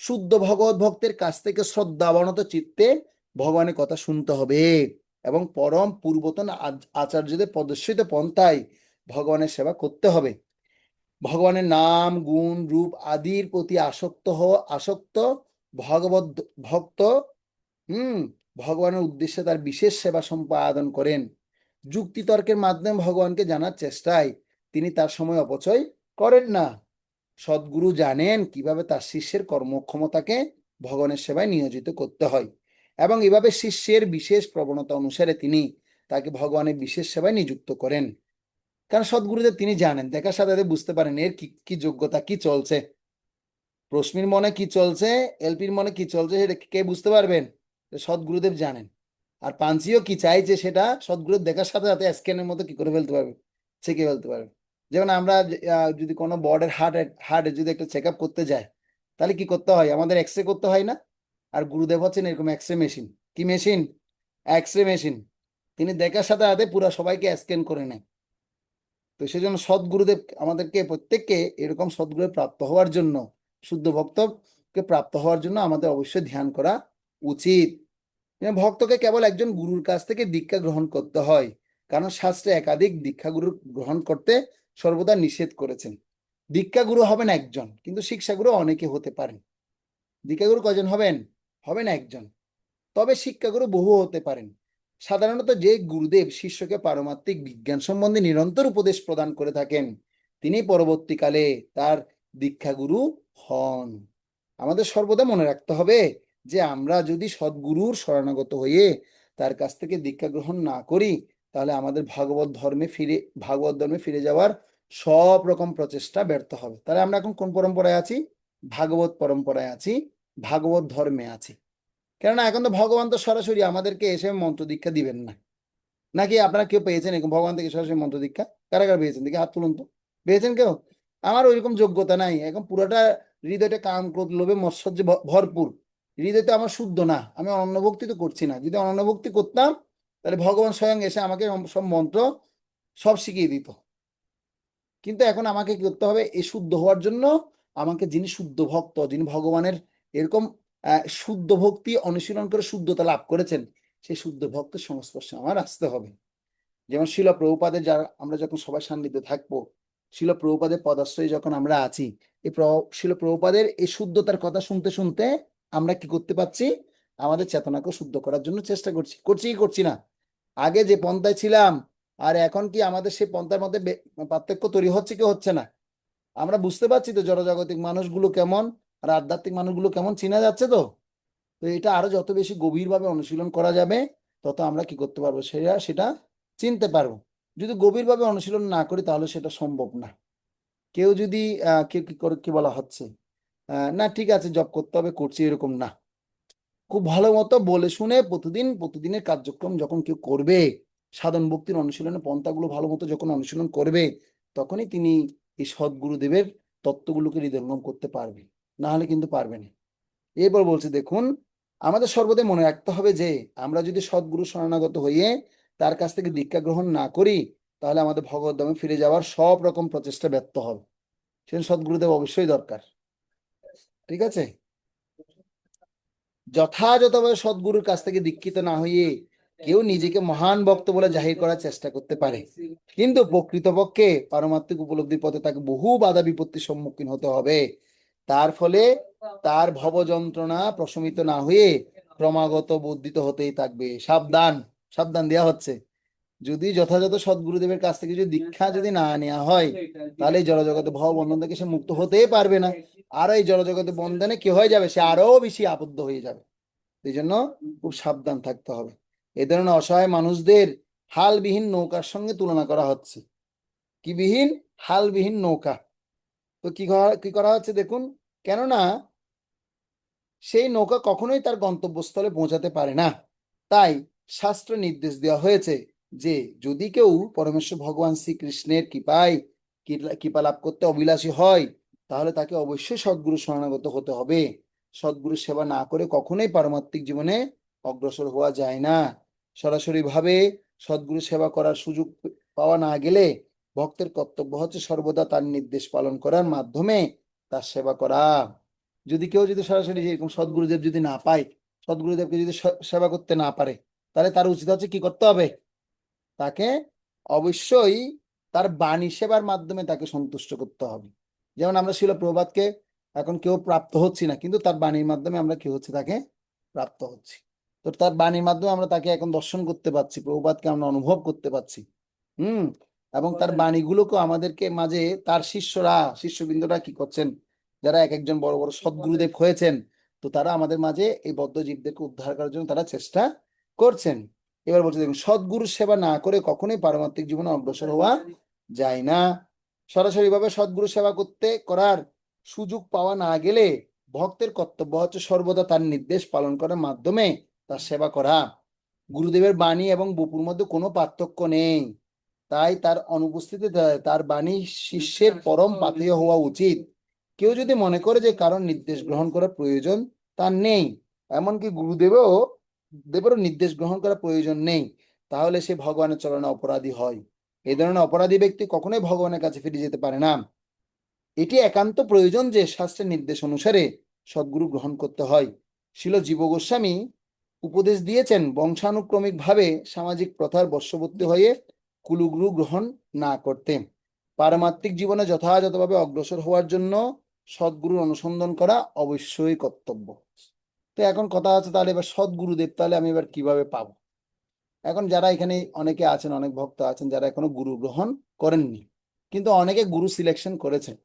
শুদ্ধ ভগবত ভক্তের কাছ থেকে শ্রদ্ধাবনত চিত্তে ভগবানের কথা শুনতে হবে এবং পরম পূর্বতন আচার্যদের প্রদর্শিত পন্থায় ভগবানের সেবা করতে হবে। ভগবানের নাম গুণ রূপ আদির প্রতি আসক্ত ভগবত ভক্ত ভগবানের উদ্দেশ্যে তার বিশেষ সেবা সম্পাদন করেন। যুক্তিতর্কের মাধ্যমে ভগবানকে জানার চেষ্টায় তিনি তার সময় অপচয় করেন না। সদ্গুরু জানেন কিভাবে তার শিষ্যের কর্মক্ষমতাকে ভগবানের সেবায় নিয়োজিত করতে হয় এবং এভাবে শিষ্যের বিশেষ প্রবণতা অনুসারে তিনি তাকে ভগবানের বিশেষ সেবায় নিযুক্ত করেন। কারণ সদ্গুরুদেব তিনি জানেন, দেখার সাথে বুঝতে পারেন এর কি কি যোগ্যতা, কি চলছে, প্রশ্নের মনে কি চলছে, এলপির মনে কি চলছে, সেটা কে বুঝতে পারবেন? সদ্গুরুদেব জানেন। আর পাঞ্চিও কি চাইছে সেটা সদ্গুরুদেব দেখার সাথে সাথে স্ক্যানের মতো কি করে ফেলতে পারবে, ছেঁকে ফেলতে পারবে। যেমন আমরা যদি কোনো বর্ডের হার্টে যদি একটা চেক আপ করতে যায়, তাহলে কি করতে হয়? আমাদের এক্স রে করতে হয় না? আর গুরুদেব হচ্ছেন এরকম এক্স রে মেশিন। কি মেশিন? X ray machine. তিনি দেখার সাথে সাথে পুরো সবাইকে স্ক্যান করে নেয়। তো সেজন্য সদ্গুরুদেব আমাদেরকে প্রত্যেককে এরকম সদ্গুরু প্রাপ্ত হওয়ার জন্য, শুদ্ধ ভক্তকে প্রাপ্ত হওয়ার জন্য আমাদের অবশ্যই ধ্যান করা উচিত। ভক্তকে কেবল একজন গুরুর কাছ থেকে দীক্ষা গ্রহণ করতে হয়, কারণ শাস্ত্রে একাধিক দীক্ষা গুরু গ্রহণ করতে সর্বদা নিষেধ করেছেন। দীক্ষা গুরু হবেন একজন, কিন্তু শিক্ষাগুরু অনেকে হতে পারেন। দীক্ষাগুরু কজন হবেন? হবেন একজন। তবে শিক্ষাগুরু বহু হতে পারেন। সাধারণত যে গুরুদেব শিষ্যকে পারমাত্মিক বিজ্ঞান সম্বন্ধে নিরন্তর উপদেশ প্রদান করে থাকেন, তিনি পরবর্তীকালে তার দীক্ষাগুরু হন। আমাদের সর্বদা মনে রাখতে হবে যে আমরা যদি সদ্গুরুর শরণাগত হয়ে তার কাছ থেকে দীক্ষা গ্রহণ না করি, তাহলে আমাদের ভাগবত ধর্মে ফিরে যাওয়ার সব রকম প্রচেষ্টা ব্যর্থ হবে। তাহলে আমরা এখন কোন পরম্পরায় আছি? ভাগবত পরম্পরায় আছি, ভাগবত ধর্মে আছি। কেননা এখন তো ভগবান তো সরাসরি আমাদেরকে এসে মন্ত্র দীক্ষা দিবেন না। নাকি আপনারা কেউ পেয়েছেন এরকম ভগবান থেকে সরাসরি মন্ত্র দীক্ষা? কারা কারা পেয়েছেন? দেখি হাত তুলুন তো। পেয়েছেন কেউ? আমার ওইরকম যোগ্যতা নাই। এখন পুরোটা হৃদয়টা কাম ক্রোধ লোভে মৎসর্যে ভরপুর। হৃদয়টা আমার শুদ্ধ না। আমি অনন্য ভক্তি তো করছি না। যদি অনন্য ভক্তি করতাম তাহলে ভগবান স্বয়ং এসে আমাকে সব মন্ত্র সব শিখিয়ে দিত। কিন্তু এখন আমাকে কি করতে হবে? এই শুদ্ধ হওয়ার জন্য আমাকে, যিনি শুদ্ধ ভক্ত, যিনি ভগবানের এরকম শুদ্ধ ভক্তি অনুশীলন করে শুদ্ধতা লাভ করেছেন, সেই শুদ্ধ ভক্তের সংস্পর্শে আমার আসতে হবে। যেমন শিল প্রভুপাদের যারা আমরা যখন সবার সান্নিধ্যে থাকবো, শিল প্রভুপাদের পদাশ্রয়ে যখন আমরা আছি, এই শিল প্রভুপাদের এই শুদ্ধতার কথা শুনতে শুনতে আমরা কি করতে পারছি? আমাদের চেতনাকে শুদ্ধ করার জন্য চেষ্টা করছি না? আগে যে পন্থায় ছিলাম আর এখন কি আমাদের সেই পন্থার মধ্যে পার্থক্য তৈরি হচ্ছে কি হচ্ছে না? আমরা বুঝতে পারছি তো জড়জাগতিক মানুষগুলো কেমন আর আধ্যাত্মিক মানুষগুলো কেমন চেনা যাচ্ছে। তো তো এটা আরো যত বেশি গভীরভাবে অনুশীলন করা যাবে, তত আমরা কি করতে পারবো? সেটা চিনতে পারবো। যদি গভীরভাবে অনুশীলন না করি তাহলে সেটা সম্ভব না। কেউ যদি কেউ কি করে, কি বলা হচ্ছে, না ঠিক আছে জব করতে হবে, করছি, এরকম না। খুব ভালো মতো বলে শুনে প্রতিদিনের কার্যক্রম যখন কেউ করবে, সাধন ভক্তির অনুশীলনের পন্থাগুলো ভালো মতো যখন অনুশীলন করবে, তখনই তিনি এই সদ্গুরুদেবের তত্ত্বগুলোকে হৃদয়ঙ্গম করতে পারবে। না হলে কিন্তু পারবে না। এরপর বলছে দেখুন, আমাদের সর্বদাই মনে রাখতে হবে যে আমরা যদি সদ্গুরু শরণাগত হইয়ে তার কাছ থেকে দীক্ষা গ্রহণ না করি, তাহলে আমাদের ভগবত ধামে ফিরে যাওয়ার সব রকম প্রচেষ্টা ব্যর্থ হবে। সেজন্য সদ্গুরুদেব অবশ্যই দরকার। ঠিক আছে? যথাযথভাবে সদ্গুরুর কাছ থেকে দীক্ষিত না হইয়ে কেউ নিজেকে মহান ভক্ত বলে জাহির করার চেষ্টা করতে পারে, কিন্তু প্রকৃতপক্ষে পারমাত্মিক উপলব্ধির পথে তাকে বহু বাধা বিপত্তির সম্মুখীন হতে হবে। তার ফলে তার ভব যন্ত্রণা প্রশমিত না হয়ে ক্রমাগত বর্ধিত হতেই থাকবে। সাবধান, সাবধান দেওয়া হচ্ছে। যদি যথাযথ সদ্গুরুদেবের কাছ থেকে যদি দীক্ষা যদি না নেওয়া হয়, তাহলে এই জড়জগতে ভব বন্ধন থেকে সে মুক্ত হতেই পারবে না। আর এই জড়জগতে বন্ধনে কি হয়ে যাবে, সে আরো বেশি আবদ্ধ হয়ে যাবে। এই জন্য খুব সাবধান থাকতে হবে। এই ধরনের অসহায় মানুষদের হালবিহীন নৌকার সঙ্গে তুলনা করা হচ্ছে। কি বিহীন? হালবিহীন নৌকা। তো কি করা হচ্ছে দেখুন, কেননা সেই নৌকা কখনোই তার গন্তব্যস্থলে পৌঁছাতে পারে না। তাই শাস্ত্র নির্দেশ দেওয়া হয়েছে যে যদি কেউ পরমেশ্বর ভগবান শ্রীকৃষ্ণের কৃপা লাভ করতে অভিলাষী হয়, তাহলে তাকে অবশ্যই সদ্গুরু শরণাগত হতে হবে। সদ্গুরু সেবা না করে কখনোই পারমার্থিক জীবনে অগ্রসর হওয়া যায় না। সরাসরি ভাবে সদ্গুরু সেবা করার সুযোগ পাওয়া না গেলে ভক্তের কর্তব্য হচ্ছে সর্বদা তার নির্দেশ পালন করার মাধ্যমে তার সেবা করা। যদি কেউ যদি সরাসরি এরকম সদ্গুরুদেব যদি না পায়, সদ্গুরুদেবকে যদি সেবা করতে না পারে, তাহলে তার উচিত হচ্ছে কি করতে হবে? তাকে অবশ্যই তার বাণী সেবার মাধ্যমে তাকে সন্তুষ্ট করতে হবে। যেমন আমরা শিল প্রভুপাদকে এখন কেউ প্রাপ্ত হচ্ছি না, কিন্তু তার বাণীর মাধ্যমে আমরা কি হচ্ছে, তাকে প্রাপ্ত হচ্ছি। তো তার বাণীর মাধ্যমে আমরা তাকে এখন দর্শন করতে পারছি, প্রভুপাদকে আমরা অনুভব করতে পারছি। এবং তার বাণীগুলোকে আমাদেরকে মাঝে তার শিষ্যবৃন্দরা কি করছেন, যারা এক একজন বড় বড় সদ্গুরুদেব হয়েছেন, তো তারা আমাদের মাঝে এই বদ্ধ জীবদেরকে উদ্ধার করার জন্য তারা চেষ্টা করছেন। এবার বলছে দেখুন, সদ্গুরু সেবা না করে কখনোই পারমার্থিক জীবনে অগ্রসর হওয়া যায় না। সরাসরি ভাবে সদ্গুরু সেবা করার সুযোগ পাওয়া না গেলে ভক্তের কর্তব্য হচ্ছে সর্বদা তার নির্দেশ পালন করার মাধ্যমে তার সেবা করা। গুরুদেবের বাণী এবং বপুর মধ্যে কোনো পার্থক্য নেই, তাই তার অনুপস্থিতিতে তার বাণী শিষ্যের পরম পাথেয় হওয়া উচিত। কেউ যদি মনে করে যে কারণ নির্দেশ গ্রহণ করার প্রয়োজন তার নেই, এমনকি দেবেরও নির্দেশ গ্রহণ করার প্রয়োজন নেই, তাহলে সে ভগবানের চরণে অপরাধী হয়। এই ধরনের অপরাধী ব্যক্তি কখনোই ভগবানের কাছে ফিরে যেতে পারে না। এটি একান্ত প্রয়োজন যে শাস্ত্রের নির্দেশ অনুসারে সদ্গুরু গ্রহণ করতে হয়। শিল জীব গোস্বামী উপদেশ দিয়েছেন বংশানুক্রমিক ভাবে সামাজিক প্রথার বশবর্তী হয়ে কুলগুরু গ্রহণ না করতে। পারমার্থিক জীবনে যথাযথভাবে অগ্রসর হওয়ার জন্য সদ্গুরুর অনুসন্ধান করা অবশ্যই কর্তব্য। তো এখন কথা আছে, তাহলে এবার সদ্গুরুদেব তাহলে আমি এবার কিভাবে পাবো? এখন যারা এখানে অনেকে আছেন, অনেক ভক্ত আছেন যারা এখনো গুরু গ্রহণ করেননি, কিন্তু অনেকে গুরু সিলেকশন করেছেন,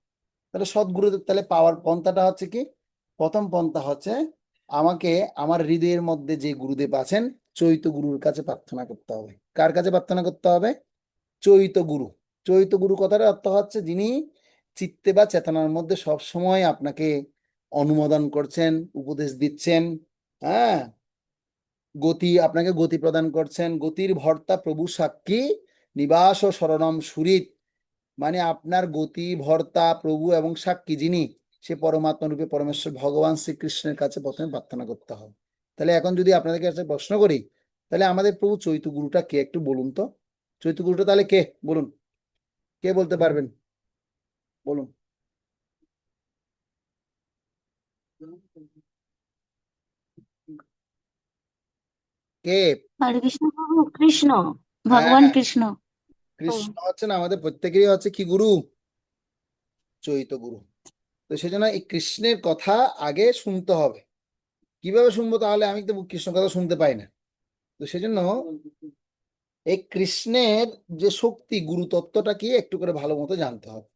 তাহলে সদ্গুরুদেব তাহলে পাওয়ার পন্থাটা হচ্ছে কি? প্রথম পন্থা হচ্ছে আমাকে আমার হৃদয়ের মধ্যে যে গুরুদেব আছেন চৈত গুরুর কাছে প্রার্থনা করতে হবে। কার কাছে প্রার্থনা করতে হবে? চৈত গুরু। চৈত গুরু কথার অর্থ হচ্ছে যিনি চিত্তে বা চেতনার মধ্যে সব সময় আপনাকে অনুমোদন করছেন, উপদেশ দিচ্ছেন, হ্যাঁ, আপনাকে গতি প্রদান করছেন। গতির ভর্তা প্রভু সাক্ষী নিবাস ও শরণম সুরিত, মানে আপনার গতি ভর্তা প্রভু এবং সাক্ষী যিনি, সে পরমাত্মা রূপে পরমেশ্বর ভগবান শ্রীকৃষ্ণের কাছে প্রথমে প্রার্থনা করতে হবে। তাহলে এখন যদি আপনাদের কাছে প্রশ্ন করি, তাহলে আমাদের প্রভু চৈত গুরুটা কে একটু বলুন তো। চৈত গুরুটা তাহলে কে বলুন, কে বলতে পারবেন? বলুন। কে? হরে কৃষ্ণ প্রভু, কৃষ্ণ, হ্যাঁ, ভগবান কৃষ্ণ। কৃষ্ণ হচ্ছেন আমাদের প্রত্যেকেরই হচ্ছে কি গুরু? চৈত গুরু। তো সেজন্য এই কৃষ্ণের কথা আগে শুনতে হবে। কিভাবে শুনবো? তাহলে আমি তো কৃষ্ণ কথা শুনতে পাই না। তো সেজন্য এই কৃষ্ণের যে শক্তি, গুরু তত্ত্বটা কি একটু করে ভালো মতো জানতে হবে।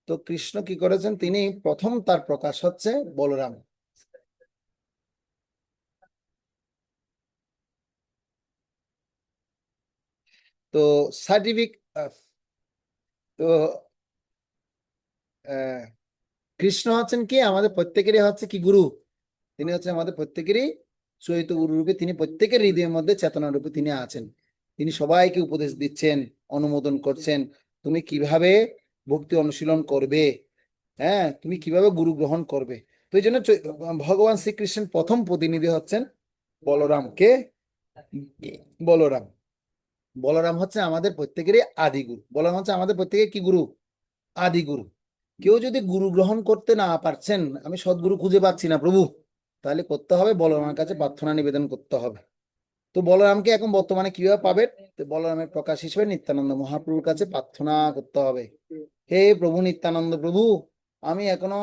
তো কৃষ্ণ কি করেছেন, তিনি প্রথম তার প্রকাশ হচ্ছে বলরাম। তো সার্টিফিক তো কৃষ্ণ হচ্ছেন কি আমাদের প্রত্যেকেরই হচ্ছে কি গুরু? তিনি হচ্ছে আমাদের প্রত্যেকেরই চৈত গুরু রূপে, তিনি প্রত্যেকের হৃদয়ের মধ্যে চেতনা রূপে তিনি আছেন। তিনি সবাইকে উপদেশ দিচ্ছেন, অনুমোদন করছেন, তুমি কিভাবে ভক্তি অনুশীলন করবে, হ্যাঁ, তুমি কিভাবে গুরু গ্রহণ করবে। তো এই জন্য ভগবান শ্রীকৃষ্ণের প্রথম প্রতিনিধি হচ্ছেন বলরাম। কে? বলরাম। বলরাম হচ্ছে আমাদের প্রত্যেকেরই আদি গুরু। বলরাম হচ্ছে আমাদের প্রত্যেকের কি গুরু? আদি গুরু। কেউ যদি গুরু গ্রহণ করতে না পারছেন, আমি সদ্গুরু খুঁজে পাচ্ছি না প্রভু, তাহলে করতে হবে বলরামের কাছে প্রার্থনা নিবেদন করতে হবে। তো বলরামকে এখন বর্তমানে কিভাবে পাবেন? তো বলরামের প্রকাশ হিসেবে নিত্যানন্দ মহাপ্রভুর কাছে প্রার্থনা করতে হবে, হে প্রভু নিত্যানন্দ প্রভু, আমি এখনো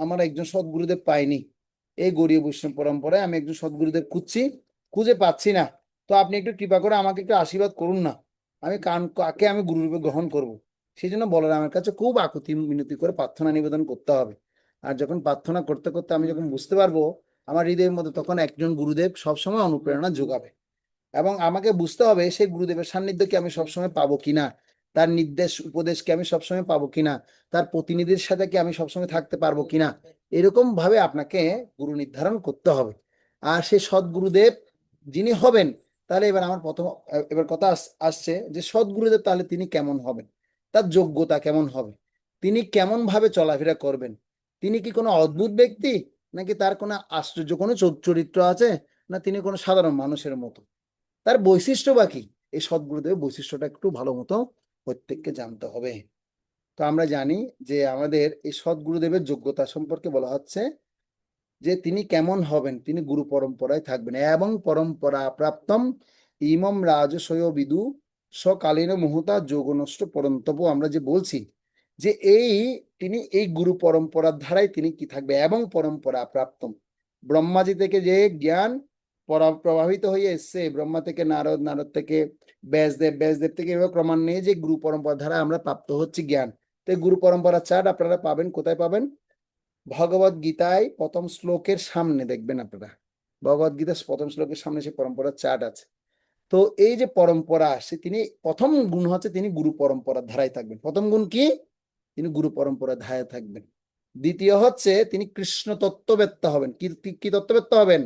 আমার একজন সদ্গুরুদেব পাইনি, এই গৌড়ীয় বৈষ্ণব পরম্পরায় আমি একজন সদ্গুরুদেব খুঁজছি, খুঁজে পাচ্ছি না। তো আপনি একটু কৃপা করে আমাকে একটু আশীর্বাদ করুন না, আমি কাকে আমি গুরুরূপে গ্রহণ করব। সেই জন্য বলরামের কাছে খুব আকুতি মিনতি করে প্রার্থনা নিবেদন করতে হবে। আর যখন প্রার্থনা করতে করতে আমি যখন বুঝতে পারবো আমার হৃদয়ের মধ্যে, তখন একজন গুরুদেব সবসময় অনুপ্রেরণা যোগাবে। এবং আমাকে বুঝতে হবে সেই গুরুদেবের সান্নিধ্যকে আমি সবসময় পাবো কিনা, তার নির্দেশ উপদেশকে আমি সবসময় পাবো কিনা, তার প্রতিনিধির সাথে কি আমি সবসময় থাকতে পারবো কিনা, এরকম ভাবে আপনাকে গুরু নির্ধারণ করতে হবে। আর সেই সদ্গুরুদেব যিনি হবেন, তাহলে এবার আমার প্রথম এবার কথা আসছে যে সদ্গুরুদেব তাহলে তিনি কেমন হবেন, তার যোগ্যতা কেমন হবে, তিনি কেমন ভাবে চলাফেরা করবেন, তিনি কি কোনো অদ্ভুত ব্যক্তি, নাকি তার কোনো আশ্চর্য কোনো চরিত্র আছে, না তিনি কোনো সাধারণ মানুষের মতো, তার বৈশিষ্ট্য বা কি, এই সদ্গুরুদেবের বৈশিষ্ট্যটা একটু ভালো মতো প্রত্যেককে জানতে হবে। তো আমরা জানি যে আমাদের এই সদ্গুরুদেবের যোগ্যতা সম্পর্কে বলা হচ্ছে যে তিনি কেমন হবেন, তিনি গুরু পরম্পরায় থাকবেন এবং পরম্পরা প্রাপ্তম ইমম রাজসয় বিদু সকালীন মুহূর্তা যোগনষ্ট পরন্তপ, আমরা যে বলছি যে তিনি এই গুরু পরম্পরার ধারায় তিনি কি থাকবে, এবং পরম্পরা প্রাপ্তম, ব্রহ্মাজি থেকে যে জ্ঞান প্রভাবিত হয়ে এসছে, ব্রহ্মা থেকে নারদ, নারদ থেকে ব্যাসদেব, ব্যাসদেব থেকে এভাবে ক্রমান্বয়ে যে গুরু পরম্পরা ধারা আমরা প্রাপ্ত হচ্ছি জ্ঞান। তো এই গুরু পরম্পরা চার্ট আপনারা পাবেন কোথায় পাবেন, ভগবত গীতায় প্রথম শ্লোকের সামনে দেখবেন আপনারা, ভগবত গীতার প্রথম শ্লোকের সামনে সে পরম্পরার চার্ট আছে। তো এই যে পরম্পরা আসছে, তিনি প্রথম গুণ হচ্ছে তিনি গুরু পরম্পরার ধারায় থাকবেন। প্রথম গুণ কি, তিনি গুরু পরম্পরার ধারায় থাকবেন। দ্বিতীয় হচ্ছে তিনি কৃষ্ণ তত্ত্ববেত্তা হবেন। কি তত্ত্ববেত্তা হবেন,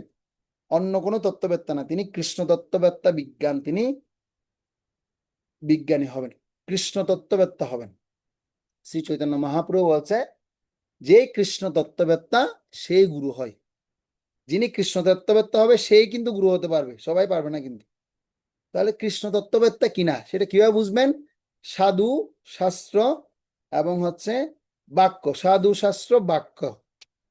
অন্য কোনো তত্ত্ববেত্তা না, তিনি কৃষ্ণ তত্ত্ববেত্তা বিজ্ঞান, তিনি বিজ্ঞানী হবেন, কৃষ্ণ তত্ত্ববেত্তা হবেন। শ্রী চৈতন্য মহাপ্রভু বলছে যে কৃষ্ণ তত্ত্ববেত্তা সেই গুরু হয়। যিনি কৃষ্ণ তত্ত্ববেত্তা হবে সেই কিন্তু গুরু হতে পারবে, সবাই পারবে না কিন্তু। তাহলে কৃষ্ণ তত্ত্ববেত্তা কিনা সেটা কিভাবে বুঝবেন, সাধু শাস্ত্র এবং হচ্ছে বাক্য, সাধু শাস্ত্র বাক্য,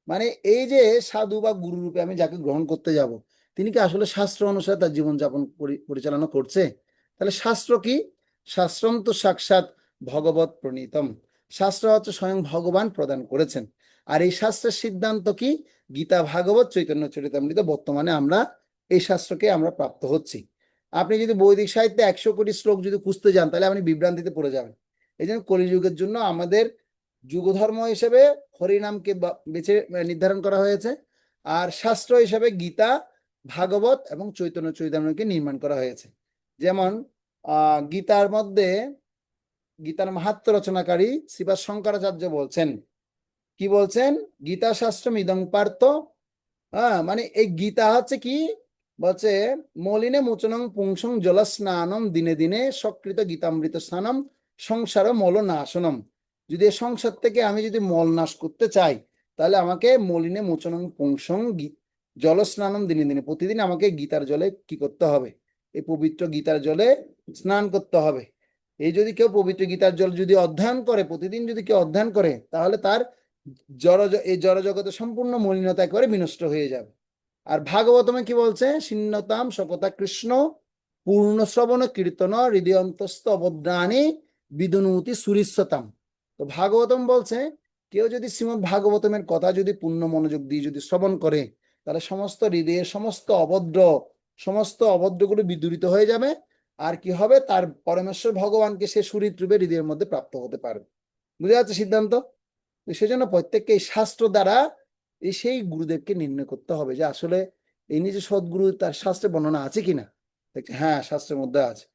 মানে এই যে সাধু বা গুরু রূপে আমি যাকে গ্রহণ করতে যাব, তিনি কি আসলে শাস্ত্র অনুসারে তার জীবনযাপন পরিচালনা করছে। তাহলে শাস্ত্র কি, শাস্ত্রম তো সাক্ষাৎ ভগবত প্রণীতম, শাস্ত্র হচ্ছে স্বয়ং ভগবান প্রদান করেছেন। আর এই শাস্ত্রের সিদ্ধান্ত কি, গীতা, ভাগবত, চৈতন্য চরিতামৃত, বর্তমানে আমরা এই শাস্ত্রকে আমরা প্রাপ্ত হচ্ছি। আপনি যদি বৈদিক সাহিত্যে 100 কোটি শ্লোক যদি খুঁজতে যান, তাহলে আপনি বিভ্রান্তিতে পড়ে যাবেন। এই জন্য কলিযুগের জন্য আমাদের যুগধর্ম হিসেবে হরিনামকে বেছে নির্ধারণ করা হয়েছে, আর শাস্ত্র হিসেবে গীতা, ভাগবত এবং চৈতন্য চরিতামৃতকে নির্মাণ করা হয়েছে। যেমন গীতার মধ্যে, গীতার মাহাত্ম্য রচনাকারী শ্রীপাদ শঙ্করাচার্য বলছেন, কি বলছেন, গীতা শাস্ত্রম ইদং পার্থ, মানে এই গীতা হচ্ছে কি বলছে, মলিনে মোচনং পুংসং জল স্নানম দিনে দিনে সকৃত গীতামৃত স্নানম সংসার মল নাশনম। যদি এই সংসার থেকে আমি যদি মল নাশ করতে চাই, তাহলে আমাকে মলিনে মোচনং পুংসং জল স্নানম দিনে দিনে, প্রতিদিন আমাকে গীতার জলে কি করতে হবে, এই পবিত্র গীতার জলে স্নান করতে হবে। এই যদি কেউ পবিত্র গীতার জল যদি অধ্যয়ন করে, প্রতিদিন যদি কেউ অধ্যয়ন করে, তাহলে তার এই জড় জগতের সম্পূর্ণ মলিনতা একেবারে বিনষ্ট হয়ে যাবে। আর ভাগবতমে কি বলছে, শীর্ণতাম শকতা কৃষ্ণ পূর্ণ শ্রবণ কীর্তন হৃদয়ন্তস্থ অবদ্রাণী বিদুনুতি সুরিশ্বতাম। তো ভাগবতম বলছে কেউ যদি শ্রীমদ ভাগবতমের কথা যদি পূর্ণ মনোযোগ দিয়ে যদি শ্রবণ করে, তাহলে সমস্ত হৃদয়ের সমস্ত অভদ্রগুলো বিদূরিত হয়ে যাবে। আর কি হবে, তার পরমেশ্বর ভগবানকে সে সুরিত রূপে হৃদয়ের মধ্যে প্রাপ্ত হতে পারবে। বুঝে যাচ্ছে সিদ্ধান্ত। সেজন্য প্রত্যেককে এই শাস্ত্র দ্বারা সেই গুরুদেবকে নির্ণয় করতে হবে যে আসলে এই নিজে সদ্গুরু, তার শাস্ত্রে বর্ণনা আছে কিনা। হ্যাঁ, শাস্ত্রের মধ্যে আছে।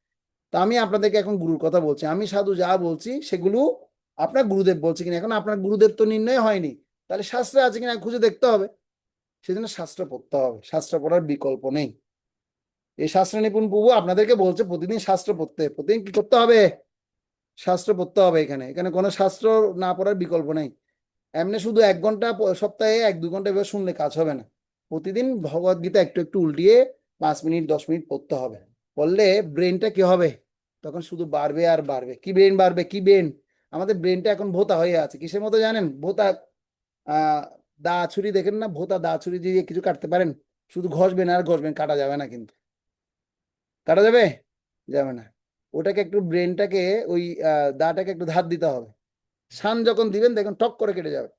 তা আমি আপনাদেরকে এখন গুরুর কথা বলছি, আমি সাধু যা বলছি সেগুলো আপনার গুরুদেব বলছে কিনা, এখন আপনার গুরুদেব তো নির্ণয় হয়নি, তাহলে শাস্ত্রে আছে কিনা খুঁজে দেখতে হবে। সেজন্য শাস্ত্র পড়তে হবে, শাস্ত্র পড়ার বিকল্প নেই। এই শাস্ত্র নিপুণ প্রভু আপনাদেরকে বলছে প্রতিদিন শাস্ত্র পড়তে, প্রতিদিন কি করতে হবে, শাস্ত্র পড়তে হবে। এখানে এখানে কোনো শাস্ত্র না পড়ার বিকল্প নেই। এমনি শুধু 1 ঘন্টা সপ্তাহে 1-2 ঘন্টা এভাবে শুনলে কাজ হবে না। প্রতিদিন ভগবত গীতা একটু একটু উল্টিয়ে 5 মিনিট 10 মিনিট পড়তে হবে। পড়লে ব্রেনটা কি হবে, তখন শুধু বাড়বে আর বাড়বে। কি ব্রেন বাড়বে, কি ব্রেন, আমাদের ব্রেনটা এখন ভোতা হয়ে আছে। কিসের মতো জানেন, ভোতা, দা ছুরি দেখেন না, ভোতা দা ছুরি দিয়ে কিছু কাটতে পারেন, শুধু ঘষবেন আর ঘষবেন, কাটা যাবে না, কিন্তু কাটা যাবে, যাবে না। ওটাকে একটু ব্রেনটাকে ওই দাটাকে একটু ধার দিতে হবে, শান যখন দিবেন দেখুন টক করে কেটে যাবে।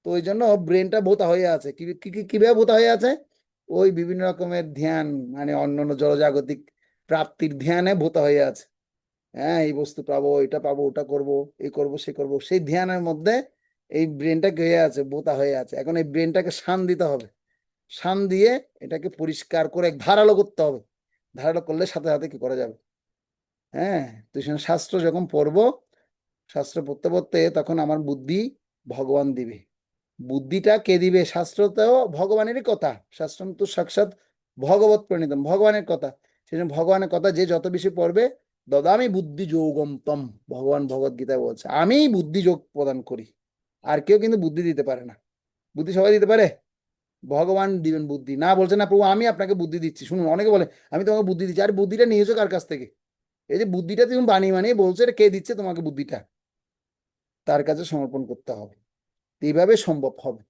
তো ওই জন্য ব্রেনটা ভোতা হয়ে আছে। কিভাবে ভোতা হয়ে আছে? ওই বিভিন্ন রকমের ধ্যান, মানে অন্যান্য জড়জাগতিক প্রাপ্তির ধ্যানে ভোতা হয়ে আছে। হ্যাঁ, এই বস্তু পাবো, এটা পাবো, ওটা করব, এই করব, সে করব, সেই ধ্যানের মধ্যে এই ব্রেনটা কি হয়ে আছে? বোতা হয়ে আছে। এখন এই ব্রেনটাকে শান দিতে হবে। শান দিয়ে এটাকে পরিষ্কার করে ধারালো করতে হবে। ধারালো করলে সাথে সাথে কি করা যাবে? হ্যাঁ, তো সেই শাস্ত্র যখন পড়বো, শাস্ত্র পড়তে পড়তে তখন আমার বুদ্ধি ভগবান দিবে। বুদ্ধিটা কে দিবে? শাস্ত্র তো ভগবানেরই কথা, শাস্ত্র তো সাক্ষাৎ ভগবত প্রণীতম, ভগবানের কথা। সেই জন্য ভগবানের কথা যে যত বেশি পড়বে, দদামি বুদ্ধি যোগম তম, ভগবান ভগবত গীতায় বলছে আমি বুদ্ধি যোগ প্রদান করি। আর কেউ কিন্তু বুদ্ধি দিতে পারে না। বুদ্ধি সবাই দিতে পারে? ভগবান দিবেন বুদ্ধি। না, বলছে না প্রভু আমি আপনাকে বুদ্ধি দিচ্ছি। শুনুন, অনেকে বলে আমি তোমাকে বুদ্ধি দিচ্ছি। আর বুদ্ধিটা নিয়েছো কার কাছ থেকে? এই যে বুদ্ধিটা তুমি বানিয়ে বানিয়ে বলছো, এটা কে দিচ্ছে তোমাকে বুদ্ধিটা? তার কাছে সমর্পণ করতে হবে। এইভাবে সম্ভব হবে।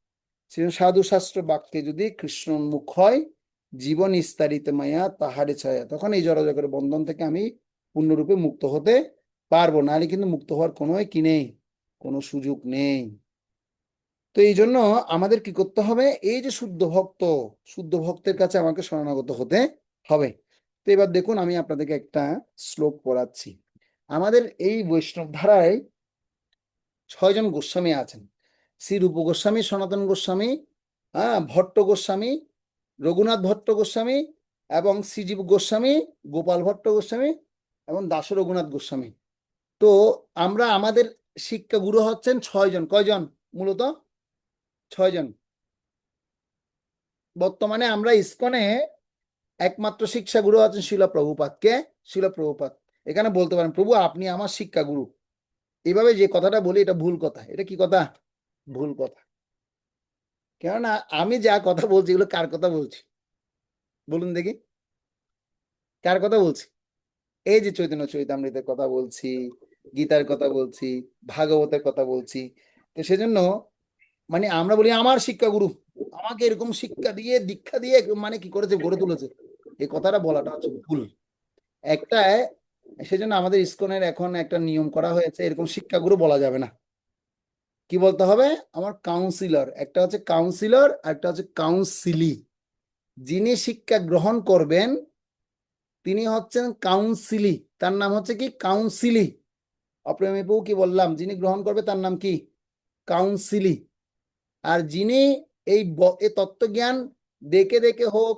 সেজন্য সাধু শাস্ত্র বাক্যে যদি কৃষ্ণ উন্মুখ হয়, জীবন বিস্তারিত মায়া তাহারে ছায়া, তখন এই জড়জগতের বন্ধন থেকে আমি পূর্ণরূপে মুক্ত হতে পারবো। নাহলে কিন্তু মুক্ত হওয়ার কোনো কি নেই, কোনো সুযোগ নেই। তো এই জন্য আমাদের কি করতে হবে? এই যে শুদ্ধ ভক্ত, শুদ্ধ ভক্তের কাছে আমাকে শরণাগত হতে হবে। তো এবার দেখুন, আমি আপনাদেরকে একটা শ্লোক পড়াচ্ছি। আমাদের এই বৈষ্ণব ধারায় 6 জন গোস্বামী আছেন। শ্রী রূপ গোস্বামী, সনাতন গোস্বামী, ভট্ট গোস্বামী, রঘুনাথ ভট্ট গোস্বামী এবং শ্রীজীব গোস্বামী, গোপাল ভট্ট গোস্বামী এবং দাস রঘুনাথ গোস্বামী। তো আমরা আমাদের শিক্ষা গুরু হচ্ছেন 6 জন। কয়জন? মূলত 6 জন। বর্তমানে আমরা ইসকনে একমাত্র শিক্ষা গুরু আছেন শিলা প্রভুপাদ। কে? শিলা প্রভুপাদ। এখানে বলতে পারেন প্রভু আপনি আমার শিক্ষা গুরু। এভাবে যে কথাটা বলি এটা ভুল কথা। এটা কি কথা? ভুল কথা। কেননা আমি যা কথা বলছি এগুলো কার কথা বলছি? বলুন দেখি, কার কথা বলছি? এই যে চৈতন্য চৈতামৃতের কথা বলছি, গীতার কথা বলছি, ভাগবতের কথা বলছি। তো সেজন্য মানে আমরা বলি আমার শিক্ষা গুরু আমাকে এরকম শিক্ষা দিয়ে দীক্ষা দিয়ে মানে কি করেছে, গড়ে তুলেছে। এই কথাটা বলাটা হচ্ছে ভুল। একটা সেজন্য আমাদের ইসকনের এখন একটা নিয়ম করা হয়েছে, এরকম শিক্ষাগুরু বলা যাবে না। কি বলতে হবে? আমার কাউন্সিলর। একটা হচ্ছে কাউন্সিলর আর একটা হচ্ছে কাউন্সিলি। যিনি শিক্ষা গ্রহণ করবেন তিনি হচ্ছেন কাউন্সিলি, তার নাম হচ্ছে কি? কাউন্সিলি। অপ্রেমিপু কি বললাম? যিনি গ্রহণ করবে তার নাম কি? কাউন্সিলি। আর যিনি এই তত্ত্বজ্ঞান দেখে দেখে হোক,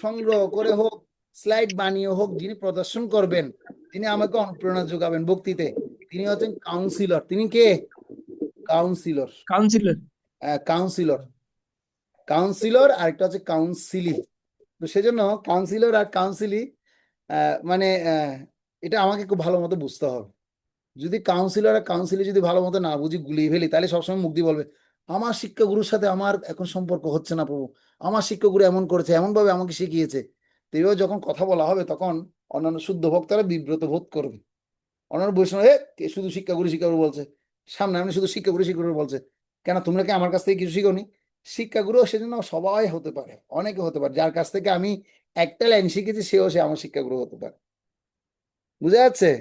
সংগ্রহ করে হোক, স্লাইড বানিয়ে হোক, যিনি প্রদর্শন করবেন, তিনি আমাকে অনুপ্রেরণা যোগাবেন ভক্তিতে, তিনি হচ্ছেন কাউন্সিলর। তিনি কে? কাউন্সিলর। কাউন্সিলর। কাউন্সিলর, কাউন্সিলর আর একটা হচ্ছে কাউন্সিলি। তো সেজন্য কাউন্সিলর আর কাউন্সিলি মানে এটা আমাকে খুব ভালো মতো বুঝতে হবে। যদি কাউন্সিলর আর কাউন্সিলি যদি ভালো মতো না বুঝি, গুলিয়ে ফেলি, তাহলে সবসময় মুখ দিয়ে বলবে আমার শিক্ষাগুরুর সাথে আমার এখন সম্পর্ক হচ্ছে না প্রভু, আমার শিক্ষাগুরু এমন করেছে, এমন ভাবে আমাকে শিখিয়েছে। তো এইভাবে যখন কথা বলা হবে তখন অন্যান্য শুদ্ধ ভক্তরা বিব্রত বোধ করবে। অন্যান্য বৈষ্ণব শুধু শিক্ষাগুরু শিক্ষাগুরু বলছে, সামনে আমি শুধু শিক্ষাগুরু শিক্ষাগুরু বলছে, কেন তোমরা কি আমার কাছ থেকে কিছু শিখোনি? শিক্ষাগুরু সেজন্য সবাই হতে পারে, অনেকে হতে পারে। যার কাছ থেকে আমি একটা লাইন শিখেছি সে আমার শিক্ষাগুরু হতে পারে। বুঝা যাচ্ছে?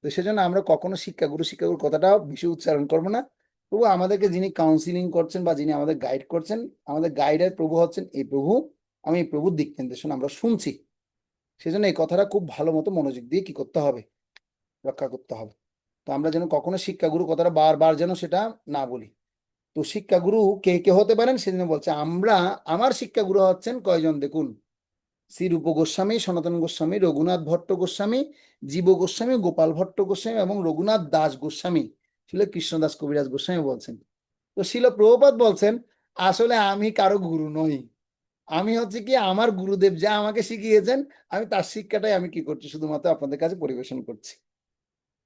তো সেজন্য আমরা কখনো শিক্ষাগুরু শিক্ষাগুরু কথাটা বেশি উচ্চারণ করবো না। প্রভু আমাদেরকে যিনি কাউন্সিলিং করছেন বা যিনি আমাদের গাইড করছেন, আমাদের গাইডের প্রভু হচ্ছেন এই প্রভু। আমি এই প্রভুর দিক নির্দেশনা আমরা শুনছি। সেজন্য এই কথাটা খুব ভালো মতো মনোযোগ দিয়ে কি করতে হবে? রক্ষা করতে হবে। তো আমরা যেন কখনো শিক্ষাগুরু কথাটা বারবার যেন সেটা না বলি। তো শিক্ষাগুরু কে কে হতে পারেন সেজন্য বলছে আমার শিক্ষাগুরু হচ্ছেন কয়জন দেখুন। শ্রী রূপ গোস্বামী, সনাতন গোস্বামী, রঘুনাথ ভট্ট গোস্বামী, জীব গোস্বামী, গোপাল ভট্ট গোস্বামী এবং রঘুনাথ দাস গোস্বামী ছিল কৃষ্ণদাস কবিরাজ গোস্বামী বলছেন। তো শিল প্রভুপাদ বলছেন আসলে আমি কারো গুরু নই। আমি হচ্ছে কি আমার গুরুদেব যা আমাকে শিখিয়েছেন, আমি তার শিক্ষাটাই আমি কি করছি, শুধুমাত্র আপনাদের কাছে পরিবেশন করছি।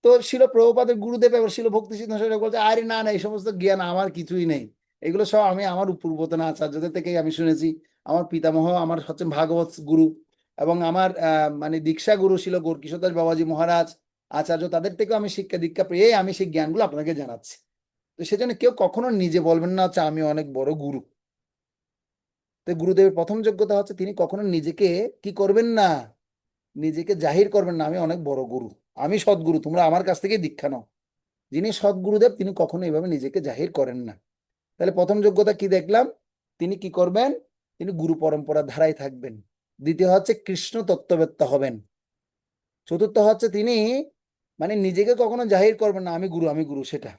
তো শিল প্রভুপাদের গুরুদেব এবার শিল ভক্তি সিদ্ধান্ত বলছে আরে না না, এই সমস্ত জ্ঞান আমার কিছুই নেই, এগুলো সব আমি আমার পূর্বতন আচার্যদের থেকেই আমি শুনেছি। আমার পিতামহ আমার হচ্ছেন ভাগবত গুরু এবং আমার মানে দীক্ষা গুরু ছিল গৌরকিশোর দাস বাবাজি মহারাজ আচার্য, তাদের থেকেও আমি শিক্ষা দীক্ষা পেয়ে আমি সেই জ্ঞানগুলো আপনাকে জানাচ্ছি। তো সেজন্য কেউ কখনো নিজে বলবেন না হচ্ছে আমি অনেক বড় গুরু। তো গুরুদেবের প্রথম যোগ্যতা হচ্ছে তিনি কখনো নিজেকে কি করবেন না, নিজেকে জাহির করবেন না আমি অনেক বড় গুরু, আমি সদ্গুরু, তোমরা আমার কাছ থেকে দীক্ষা নাও। যিনি সদ্গুরুদেব তিনি কখনো এইভাবে নিজেকে জাহির করেন না। তাহলে প্রথম যোগ্যতা কি দেখলাম, তিনি কি করবেন, তিনি গুরু পরম্পরার ধারায় থাকবেন। দ্বিতীয় হচ্ছে কৃষ্ণ তত্ত্ববেত্তা হবেন। চতুর্থ হচ্ছে তিনি মানে নিজেকে কখনো জাহির করবেন না আমি গুরু সেটা।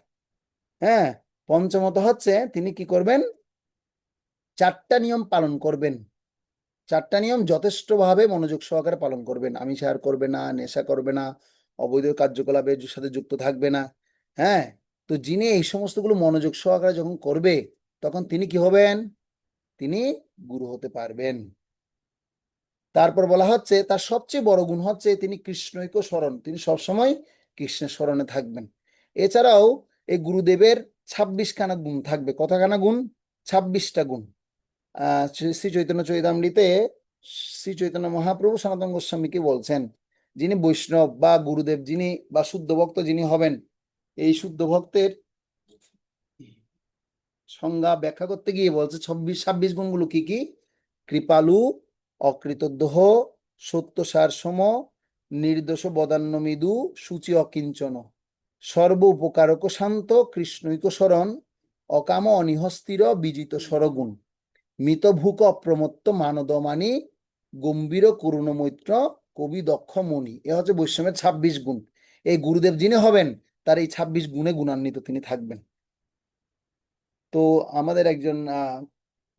হ্যাঁ। পঞ্চমত হচ্ছে তিনি কি করবেন, 4টা নিয়ম পালন করবেন। 4টা নিয়ম যথেষ্টভাবে মনোযোগ সহকারে পালন করবেন। আমিষ আহার করবে না, নেশা করবে না, অবৈধ কার্যকলাপের সাথে যুক্ত থাকবে না। হ্যাঁ। তো যিনি এই সমস্তগুলো মনোযোগ সহকারে যখন করবে, তখন তিনি কি হবেন, তিনি গুরু হতে পারবেন। তারপর বলা হচ্ছে তার সবচেয়ে বড় গুণ হচ্ছে তিনি কৃষ্ণৈক্য স্মরণ, তিনি সবসময় কৃষ্ণের স্মরণে থাকবেন। এছাড়াও এই গুরুদেবের 26খানা গুণ থাকবে। কতখানা গুণ? 26টা গুণ। শ্রী চৈতন্য চৈতামৃতে শ্রী চৈতন্য মহাপ্রভু সনাতন গোস্বামীকে বলছেন, যিনি বৈষ্ণব বা গুরুদেব যিনি বা শুদ্ধ ভক্ত যিনি হবেন, এই শুদ্ধ ভক্তের সংজ্ঞা ব্যাখ্যা করতে গিয়ে বলছে 26 গুণগুলো কি কি: কৃপালু, অকৃতদ্রোহ, সত্যসার সম, নির্দোষ বদান্য মৃদু, সূচি অকিঞ্চন, সর্ব উপকারক শান্ত, কৃষ্ণৈক শরণ, অকাম অনিহস্থির, বিজিত সরগুণ, মিতভূক অপ্রমত্ত মানদমানি, গম্ভীর করুণ মৈত্র, কবি দক্ষ মণি। এ হচ্ছে বৈষ্ণবের 26 গুণ। এই গুরুদেব যিনি হবেন তার এই 26 গুণে গুণান্বিত তিনি থাকবেন। তো আমাদের একজন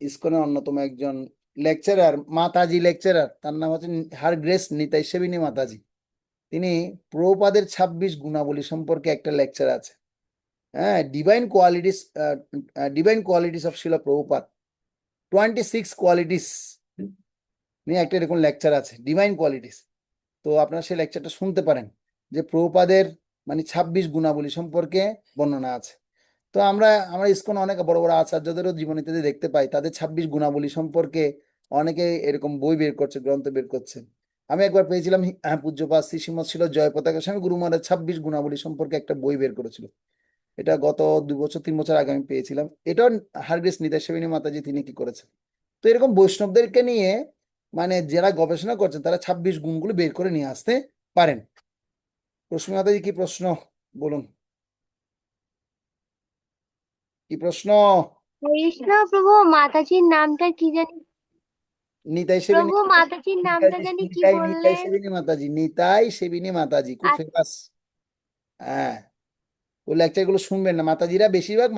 ইসকনের অন্যতম একজন লেকচারার, মাতাজি লেকচারার, তার নাম হচ্ছে হার গ্রেস নিতাই সেবিনী মাতাজি। তিনি প্রভুপাদের 26 গুণাবলী সম্পর্কে একটা লেকচার আছে। হ্যাঁ, divine qualities of Shila Prabhupada, 26 qualities নিয়ে একটা এরকম লেকচার আছে, ডিভাইন কোয়ালিটিস। তো আপনারা সেই লেকচারটা শুনতে পারেন, যে প্রভুপাদের মানে 26 গুণাবলী সম্পর্কে বর্ণনা আছে। তো আমরা ইসকন অনেক বড় বড় আচার্যদেরও জীবনীতে দেখতে পাই, তাদের 26 গুণাবলী সম্পর্কে অনেকে এরকম বই বের করছে, গ্রন্থ বের করছে। আমি একবার পেয়েছিলাম পূজ্যপাদ শ্রী শ্রীমৎ ছিল জয়পতাকা স্বামী গুরু মহারাজ 26 গুণাবলী সম্পর্কে একটা বই বের করেছিল। এটা গত 2 বছর 3 বছর আগে আমি পেয়েছিলাম। এটাও হারগ্রেস নিতাই সেবিনী মাতাজি তিনি কি করেছেন। তো এরকম বৈষ্ণবদেরকে নিয়ে মানে যারা গবেষণা করছেন তারা 26 গুণগুলো বের করে নিয়ে আসতে পারেন। রশ্মি মাতাজি কি প্রশ্ন বলুন, কি প্রশ্ন? কৃষ্ণ প্রভু, মাতাজির নামটা কি জানি? নিতাই সেবিনী প্রভু, মাতাজির নামটা জানি কি নিতাই বললেন? সেবিনী মাতাজি, নিতাই সেবিনী মাতাজি খুব ফেমাস। হ্যাঁ, ওই লেকচার গুলো শুনবেন না, মাতাজিরা বেশিরভাগ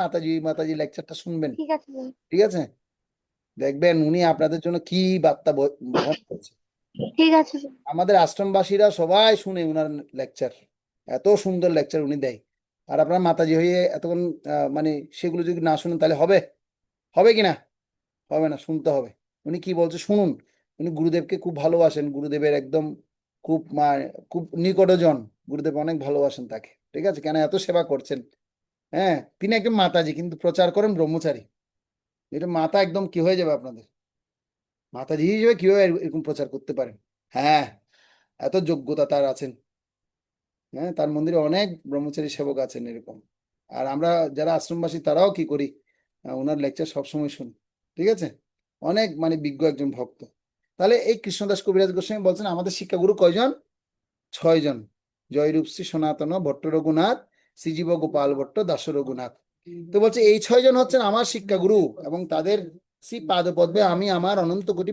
মাতাজি লেকচারটা শুনবেন। ঠিক আছে। ঠিক আছে, দেখবেন উনি আপনাদের জন্য কি বার্তা বহন করছে। ঠিক আছে। আমাদের আশ্রমবাসীরা সবাই শুনে উনার লেকচার, এত সুন্দর লেকচার উনি দেয়। আর আপনার মাতাজি হয়ে এতক্ষণ মানে সেগুলো যদি না শুনেন তাহলে হবে? হবে কি না? হবে না, শুনতে হবে। উনি কি বলছে শুনুন। উনি গুরুদেবকে খুব ভালোবাসেন, গুরুদেবের একদম খুব খুব নিকটজন, গুরুদেব অনেক ভালোবাসেন তাকে। ঠিক আছে, কেন এত সেবা করছেন। হ্যাঁ, তিনি একদম মাতাজি কিন্তু প্রচার করেন ব্রহ্মচারী। এটা মাথা একদম কি হয়ে যাবে আপনাদের, মাতাজি হিসেবে কিভাবে এরকম প্রচার করতে পারেন। হ্যাঁ, এত যোগ্যতা তার আছেন। হ্যাঁ, তার মন্দিরে অনেক ব্রহ্মচারী সেবক আছেন এরকম। আর আমরা যারা আশ্রমবাসী তারাও কি করি, ওনার লেকচার সবসময় শুনি। ঠিক আছে, অনেক মানে বিজ্ঞ একজন ভক্ত। তাহলে এই কৃষ্ণদাস কবিরাজ গোস্বামী বলছেন আমাদের শিক্ষাগুরু কয়জন? 6জন। জয়রূপশ্রী সনাতন ভট্ট রঘুনাথ, শ্রীজীব গোপাল ভট্ট, দাস রঘুনাথ। তো বলছে এই 6জন হচ্ছেন আমার শিক্ষাগুরু, এবং তাদের শ্রী পাদপদ্মে আমি আমার অনন্ত কোটি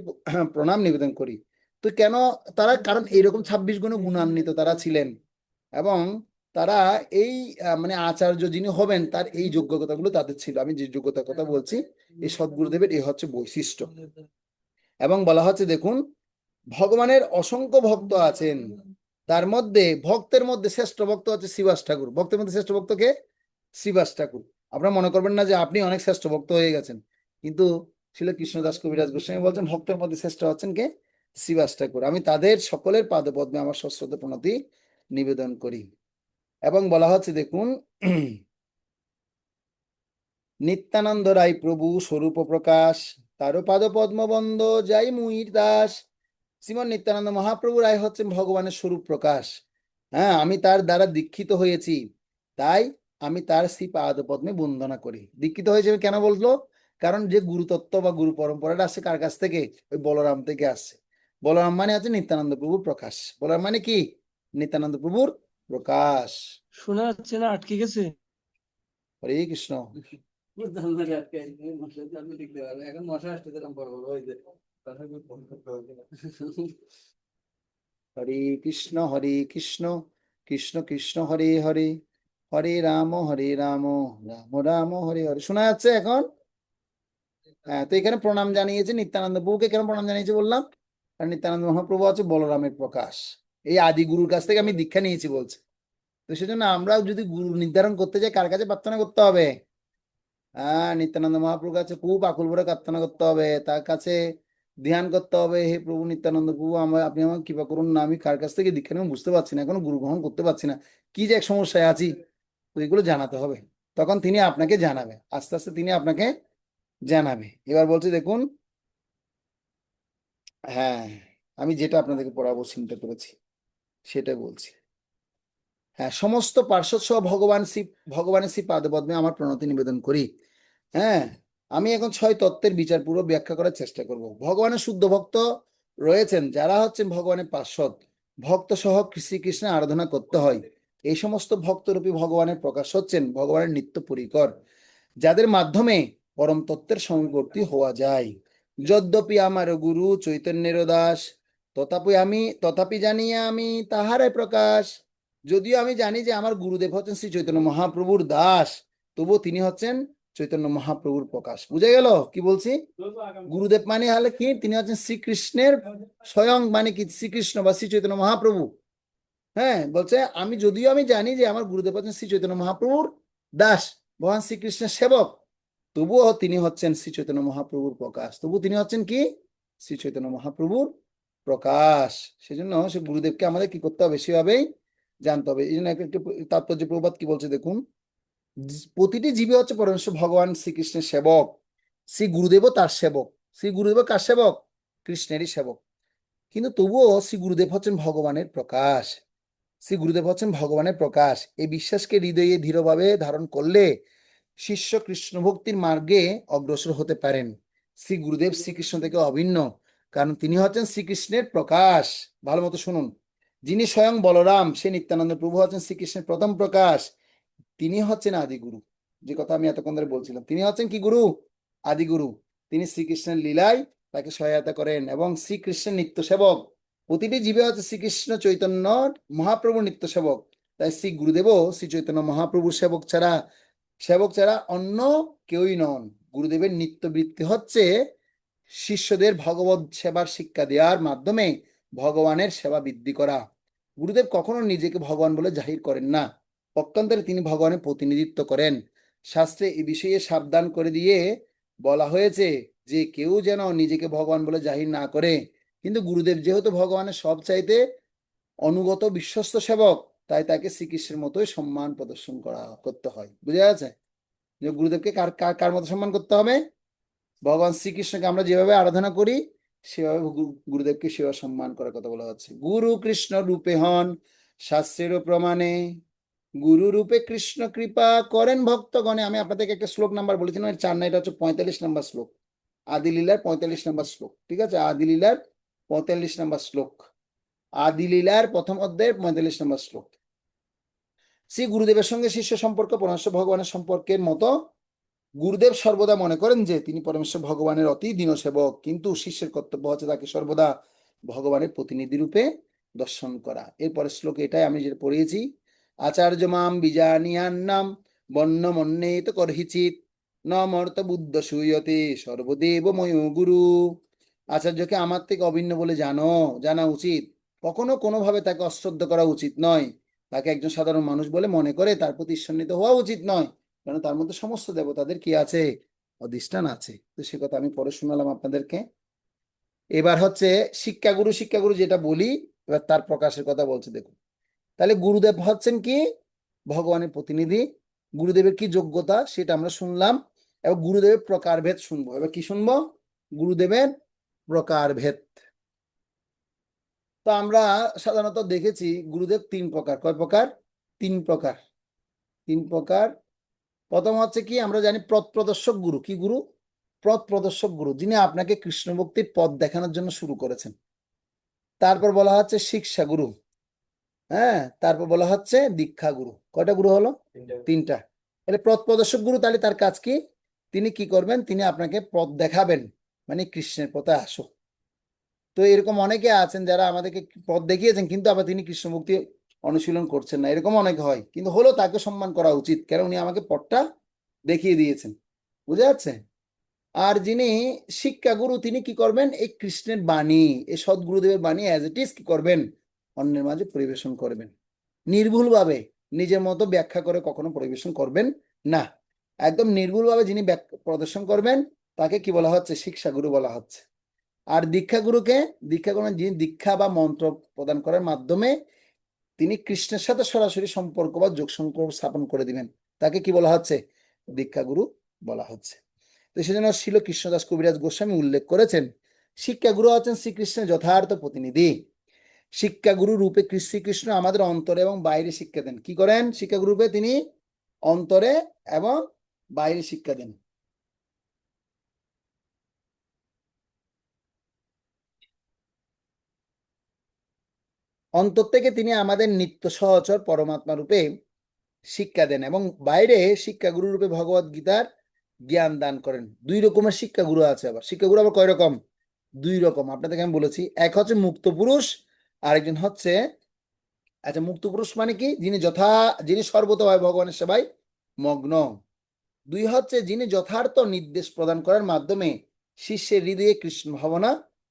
প্রণাম নিবেদন করি। তো কেন তারা? কারণ এইরকম 26 গুণে গুণান্বিত তারা ছিলেন, এবং তারা এই মানে আচার্য যিনি হবেন তার এই যোগ্যতাগুলো তাদের ছিল। আমি যে যোগ্যতার কথা বলছি, এই সদ্গুরুদেবের এই হচ্ছে বৈশিষ্ট্য। এবং বলা হচ্ছে দেখুন, ভগবানের অসংখ্য ভক্ত আছেন, তার মধ্যে ভক্তের মধ্যে শ্রেষ্ঠ ভক্ত হচ্ছে শ্রীবাস ঠাকুর। ভক্তের মধ্যে শ্রেষ্ঠ ভক্ত কে? শ্রীবাস ঠাকুর। আপনারা মনে করবেন না যে আপনি অনেক শ্রেষ্ঠ ভক্ত হয়ে গেছেন, কিন্তু ছিল কৃষ্ণদাস কবিরাজ গোস্বামী বলছেন ভক্তের মধ্যে শ্রেষ্ঠ হচ্ছেন কে? শ্রীবাস ঠাকুর। আমি তাদের সকলের পাদপদ্মে আমার সশ্রদ্ধ প্রণতি নিবেদন করি। এবং বলা হচ্ছে দেখুন, নিত্যানন্দ রায় প্রভু স্বরূপ প্রকাশ, তারও পাদ পদ্মবন্ধ যাই মুইর দাস। শ্রীমন নিত্যানন্দ মহাপ্রভু রায় হচ্ছেন ভগবানের স্বরূপ প্রকাশ। হ্যাঁ, আমি তার দ্বারা দীক্ষিত হয়েছি, তাই আমি তার শ্রী পাদ পদ্মে বন্দনা করি। দীক্ষিত হয়েছে কেন বললো? কারণ যে গুরুতত্ত্ব বা গুরু পরম্পরাটা আসছে কার কাছ থেকে? ওই বলরাম থেকে আসছে। বলরাম মানে হচ্ছে নিত্যানন্দ প্রভুর প্রকাশ। বলরাম মানে কি? নিত্যানন্দ প্রভুর প্রকাশ। শোনা যাচ্ছে না, আটকে গেছে। হরে কৃষ্ণ। বুঝলাম না আজকে মশা আপনি লিখতে পারবেন এখন মশা আসতে এরকম বড় বড় হয়েছে হরে কৃষ্ণ কৃষ্ণ কৃষ্ণ হরে হরে হরে রাম রাম রাম হরে হরে। শোনা যাচ্ছে এখন? হ্যাঁ, তো এখানে প্রণাম জানিয়েছে নিত্যানন্দ প্রভুকে। কেন প্রণাম জানিয়েছে বললাম? কারণ নিত্যানন্দ মহাপ্রভু আছে বলরামের প্রকাশ, এই আদি গুরুর কাছ থেকে আমি দীক্ষা নিয়েছি বলছে। তো সেজন্য আমরাও যদি গুরু নির্ধারণ করতে চাই, কার কাছে প্রার্থনা করতে হবে? হ্যাঁ, নিত্যানন্দ মহাপ্রভুর কাছে খুব আকুল ভরে প্রার্থনা করতে হবে, তার কাছে ধ্যান করতে হবে। হে প্রভু নিত্যানন্দ প্রভু, আপনি আমার কৃপা করুন না, আমি কার কাছ থেকে দীক্ষা নেব বুঝতে পারছি না, এখনো গুরু গ্রহণ করতে পারছি না, কি যে এক সমস্যায় আছি। তো এগুলো জানাতে হবে, তখন তিনি আপনাকে জানাবে, আস্তে আস্তে তিনি আপনাকে জানাবে। এবার বলছি দেখুন, হ্যাঁ, আমি যেটা আপনাদেরকে পড়াবো চিন্তা করেছি সেটা বলছি। হ্যাঁ, সমস্ত পার্শ্বদ সহ ভগবানের শ্রী পাদপদ্মে আমার প্রণতি নিবেদন করি। হ্যাঁ, আমি এখন 6 তত্ত্বের বিচারপূর্বক ব্যাখ্যা করার চেষ্টা করব। ভগবানের শুদ্ধ ভক্ত রয়েছেন, যারা হচ্ছেন ভগবানের পার্শ্বদ ভক্ত সহ শ্রীকৃষ্ণের আরাধনা করতে হয়। এই সমস্ত ভক্তরূপী ভগবানের প্রকাশ হচ্ছেন ভগবানের নিত্য পরিকর, যাদের মাধ্যমে পরম তত্ত্বের সমীপবর্তী হওয়া যায়। যদ্যপি আমার গুরু চৈতন্যের দাস, তথাপি জানিয়া আমি তাহারে প্রকাশ। যদিও আমি জানি যে আমার গুরুদেব হচ্ছেন শ্রী চৈতন্য মহাপ্রভুর দাস, তবুও তিনি হচ্ছেন চৈতন্য মহাপ্রভুর প্রকাশ। বুঝে গেল কি বলছি? গুরুদেব মানে হলে কি? তিনি হচ্ছেন শ্রীকৃষ্ণের স্বয়ং, মানে কি শ্রীকৃষ্ণ বা শ্রী চৈতন্য মহাপ্রভু। হ্যাঁ, বলছে যদিও আমি জানি যে আমার গুরুদেব হচ্ছেন শ্রী চৈতন্য মহাপ্রভুর দাস, ভগবান শ্রীকৃষ্ণের সেবক, তবুও তিনি হচ্ছেন শ্রী চৈতন্য মহাপ্রভুর প্রকাশ। তবু তিনি হচ্ছেন কি? শ্রী চৈতন্য মহাপ্রভুর প্রকাশ। সেজন্য সে গুরুদেবকে আমাদের কি করতে হবে? সেভাবেই জানতে হবে। এই জন্য একটু তাৎপর্য প্রবাদ কি বলছে দেখুন, প্রতিটি জীবী হচ্ছে পরমেশ্বর ভগবান শ্রীকৃষ্ণের সেবক, শ্রী গুরুদেবও তার সেবক। শ্রী গুরুদেব কার সেবক? কৃষ্ণেরই সেবক। কিন্তু তবুও শ্রী গুরুদেব হচ্ছেন ভগবানের প্রকাশ। শ্রী গুরুদেব হচ্ছেন ভগবানের প্রকাশ। এই বিশ্বাসকে হৃদয়ে দৃঢ়ভাবে ধারণ করলে শিষ্য কৃষ্ণ ভক্তির মার্গে অগ্রসর হতে পারেন। শ্রী গুরুদেব শ্রীকৃষ্ণ থেকে অভিন্ন, কারণ তিনি হচ্ছেন শ্রীকৃষ্ণের প্রকাশ। ভালো মতো শুনুন, যিনি স্বয়ং বলরাম, সে নিত্যানন্দ প্রভু হচ্ছেন শ্রীকৃষ্ণের প্রথম প্রকাশ। তিনি হচ্ছেন আদি গুরু, যে কথা আমি এতক্ষণ ধরে বলছিলাম। তিনি হচ্ছেন কি গুরু? আদি গুরু। তিনি শ্রীকৃষ্ণের লীলায় তাকে সহায়তা করেন এবং শ্রীকৃষ্ণের নিত্য সেবক। প্রতিটি জীবে হচ্ছে শ্রীকৃষ্ণ চৈতন্য মহাপ্রভুর নিত্য সেবক। তাই শ্রী গুরুদেবও শ্রী চৈতন্য মহাপ্রভুর সেবক ছাড়া অন্য কেউই নন। গুরুদেবের নিত্য বৃত্তি হচ্ছে শিষ্যদের ভগবত সেবার শিক্ষা দেওয়ার মাধ্যমে ভগবানের সেবা বৃদ্ধি করা। গুরুদেব কখনো নিজেকে ভগবান বলে জাহির করেন না, পক্ষান্তরে তিনি ভগবানের প্রতিনিধিত্ব করেন। শাস্ত্রে এই বিষয়ে সাবধান করে দিয়ে বলা হয়েছে যে কেউ যেন নিজেকে ভগবান বলে জাহির না করে। কিন্তু গুরুদেব যেহেতু ভগবানের সব চাইতে অনুগত বিশ্বস্ত সেবক, তাই তাকে শ্রীকৃষ্ণের মতোই সম্মান প্রদর্শন করতে হয়। বুঝা যাচ্ছে যে গুরুদেবকে কার কার কার মতো সম্মান করতে হবে? ভগবান শ্রীকৃষ্ণকে আমরা যেভাবে আরাধনা করি সেভাবে গুরুদেবকে সেভাবে সম্মান করার কথা বলা হচ্ছে। গুরু কৃষ্ণ রূপে হন শাস্ত্রের প্রমাণে, গুরু রূপে কৃষ্ণ কৃপা করেন ভক্তগণে। আমি আপনাদেরকে একটা শ্লোক নাম্বার বলেছিলাম, 4 না, এটা হচ্ছে 45 নম্বর শ্লোক, আদি লীলার 45 নম্বর শ্লোক। ঠিক আছে, আদি লীলার 45 নম্বর শ্লোক, আদি লীলার প্রথম অধ্যায়ের 45 নম্বর শ্লোক। শ্রী গুরুদেবের সঙ্গে শিষ্য সম্পর্ক পরমেশ্বর ভগবানের সম্পর্কের মতো। গুরুদেব সর্বদা মনে করেন যে তিনি পরমেশ্বর ভগবানের অতি দীন সেবক, কিন্তু শিষ্যের কর্তব্য হচ্ছে তাকে সর্বদা ভগবানের প্রতিনিধি রূপে দর্শন করা। এরপরে শ্লোকে এটাই আমি যেটা পড়িয়েছি, আচার্য মাম বিজানিয়ান্নাম বন্যমন্যেত করহিচিত ন মর্ত বুদ্ধ সুয়তে সর্বদেবময় গুরু। আচার্যকে আমার থেকে অভিন্ন বলে জানা উচিত, কখনো কোনোভাবে তাকে অশ্রদ্ধা করা উচিত নয়। তাকে একজন সাধারণ মানুষ বলে মনে করে তার প্রতি ঈর্ষান্বিত হওয়া উচিত নয়, কারণ তার মধ্যে সমস্ত দেবতাদের কি আছে? অধিষ্ঠান আছে। তো সে কথা আমি পরে শোনালাম আপনাদেরকে। এবার হচ্ছে শিক্ষাগুরু যেটা বলি, এবার তার প্রকাশের কথা বলছে দেখুন। তাহলে গুরুদেব হচ্ছেন কি? ভগবানের প্রতিনিধি। গুরুদেবের কি যোগ্যতা সেটা আমরা শুনলাম। এবার গুরুদেবের প্রকারভেদ শুনবো। এবার কি শুনবো? গুরুদেবের প্রকারভেদ। তো আমরা সাধারণত দেখেছি গুরুদেব 3 প্রকার। কয় প্রকার? 3 প্রকার। 3 প্রকার। প্রথম হচ্ছে কি, আমরা জানি পথ প্রদর্শক গুরু। কি গুরু? পথ প্রদর্শক গুরু, যিনি আপনাকে কৃষ্ণ ভক্তির পথ দেখানোর জন্য শুরু করেছেন। তারপর বলা হচ্ছে শিক্ষা গুরু। হ্যাঁ, তারপর বলা হচ্ছে দীক্ষা গুরু। কয়টা গুরু হলো? 3টা। তাহলে পথ প্রদর্শক গুরু, তাহলে তার কাজ কি? তিনি কি করবেন, তিনি আপনাকে পথ দেখাবেন, মানে কৃষ্ণের পথে আসো। তো এরকম অনেকে আছেন যারা আমাদেরকে পথ দেখিয়েছেন, কিন্তু আবার তিনি কৃষ্ণ ভক্তি অনুশীলন করছেন না, এরকম অনেকে হয়। কিন্তু হলো তাকে সম্মান করা উচিত, কারণ উনি আমাকে পথটা দেখিয়ে দিয়েছেন। বুঝা যাচ্ছে? আর যিনি শিক্ষাগুরু, তিনি কি করবেন, এই কৃষ্ণের বাণী, এই সদ্গুরুদেবের বাণী অ্যাজ ইট ইজ কি করবেন, অন্যের মাঝে পরিবেশন করবেন। নির্ভুলভাবে নিজের মতো ব্যাখ্যা করে কখনো পরিবেশন করবেন না। একদম নির্ভুলভাবে যিনি প্রদর্শন করবেন তাকে কি বলা হচ্ছে, শিক্ষাগুরু বলা হচ্ছে। আর দীক্ষাগুরুকে, দীক্ষাগুরু যিনি দীক্ষা বা মন্ত্র প্রদান করার মাধ্যমে তিনি কৃষ্ণের সাথে সরাসরি সম্পর্ক বা যোগ সম্পর্ক স্থাপন করে দিবেন, তাকে কি বলা হচ্ছে, দীক্ষাগুরু বলা হচ্ছে। তো সেজন্য শিল কৃষ্ণদাস কবিরাজ গোস্বামী উল্লেখ করেছেন, শিক্ষাগুরু হচ্ছেন শ্রীকৃষ্ণের যথার্থ প্রতিনিধি। শিক্ষাগুরু রূপে শ্রীকৃষ্ণ আমাদের অন্তরে এবং বাইরে শিক্ষা দেন। কি করেন? শিক্ষাগুরু রূপে তিনি অন্তরে এবং বাইরে শিক্ষা দেন। অন্তর থেকে তিনি আমাদের নিত্য সহচর পরমাত্মা রূপে শিক্ষা দেন, এবং বাইরে শিক্ষাগুরু রূপে ভগবত গীতার জ্ঞান দান করেন। দুই রকমের শিক্ষাগুরু আছে। আবার শিক্ষাগুরু আবার কয় রকম? দুই রকম। আপনাদেরকে আমি বলেছি, এক হচ্ছে মুক্ত পুরুষ, আরেকজন হচ্ছে, আচ্ছা, মুক্ত পুরুষ মানে কি? যিনি সর্বতভাবে ভগবানের সেবায় মগ্ন। দুই হচ্ছে যিনি যথার্থ নির্দেশ প্রদান করার মাধ্যমে শিষ্যের হৃদয়ে কৃষ্ণ ভাবনা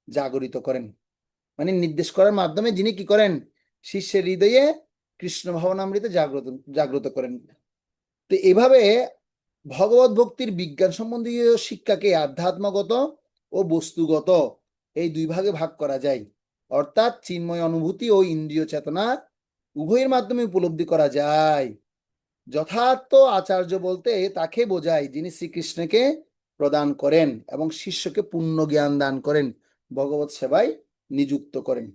জাগরিত করেন। মানে নির্দেশ করার মাধ্যমে যিনি কি করেন, শিষ্যের হৃদয়ে কৃষ্ণ ভাবনামৃত জাগ্রত করেন। তো এভাবে ভগবত ভক্তির বিজ্ঞান সম্বন্ধীয় শিক্ষাকে আধ্যাত্মগত ও বস্তুগত এই দুই ভাগে ভাগ করা যায়। অর্থাৎ চিন্ময় অনুভূতি ও ইন্দ্রিয় চেতনা উভয়ের মাধ্যমে উপলব্ধি করা যায়। যথার্থ আচার্য বলতে তাকে বোঝায় যিনি শ্রীকৃষ্ণকে প্রদান করেন এবং শিষ্যকে পূর্ণ জ্ঞান দান করেন, ভগবত সেবায় নিযুক্ত করেন।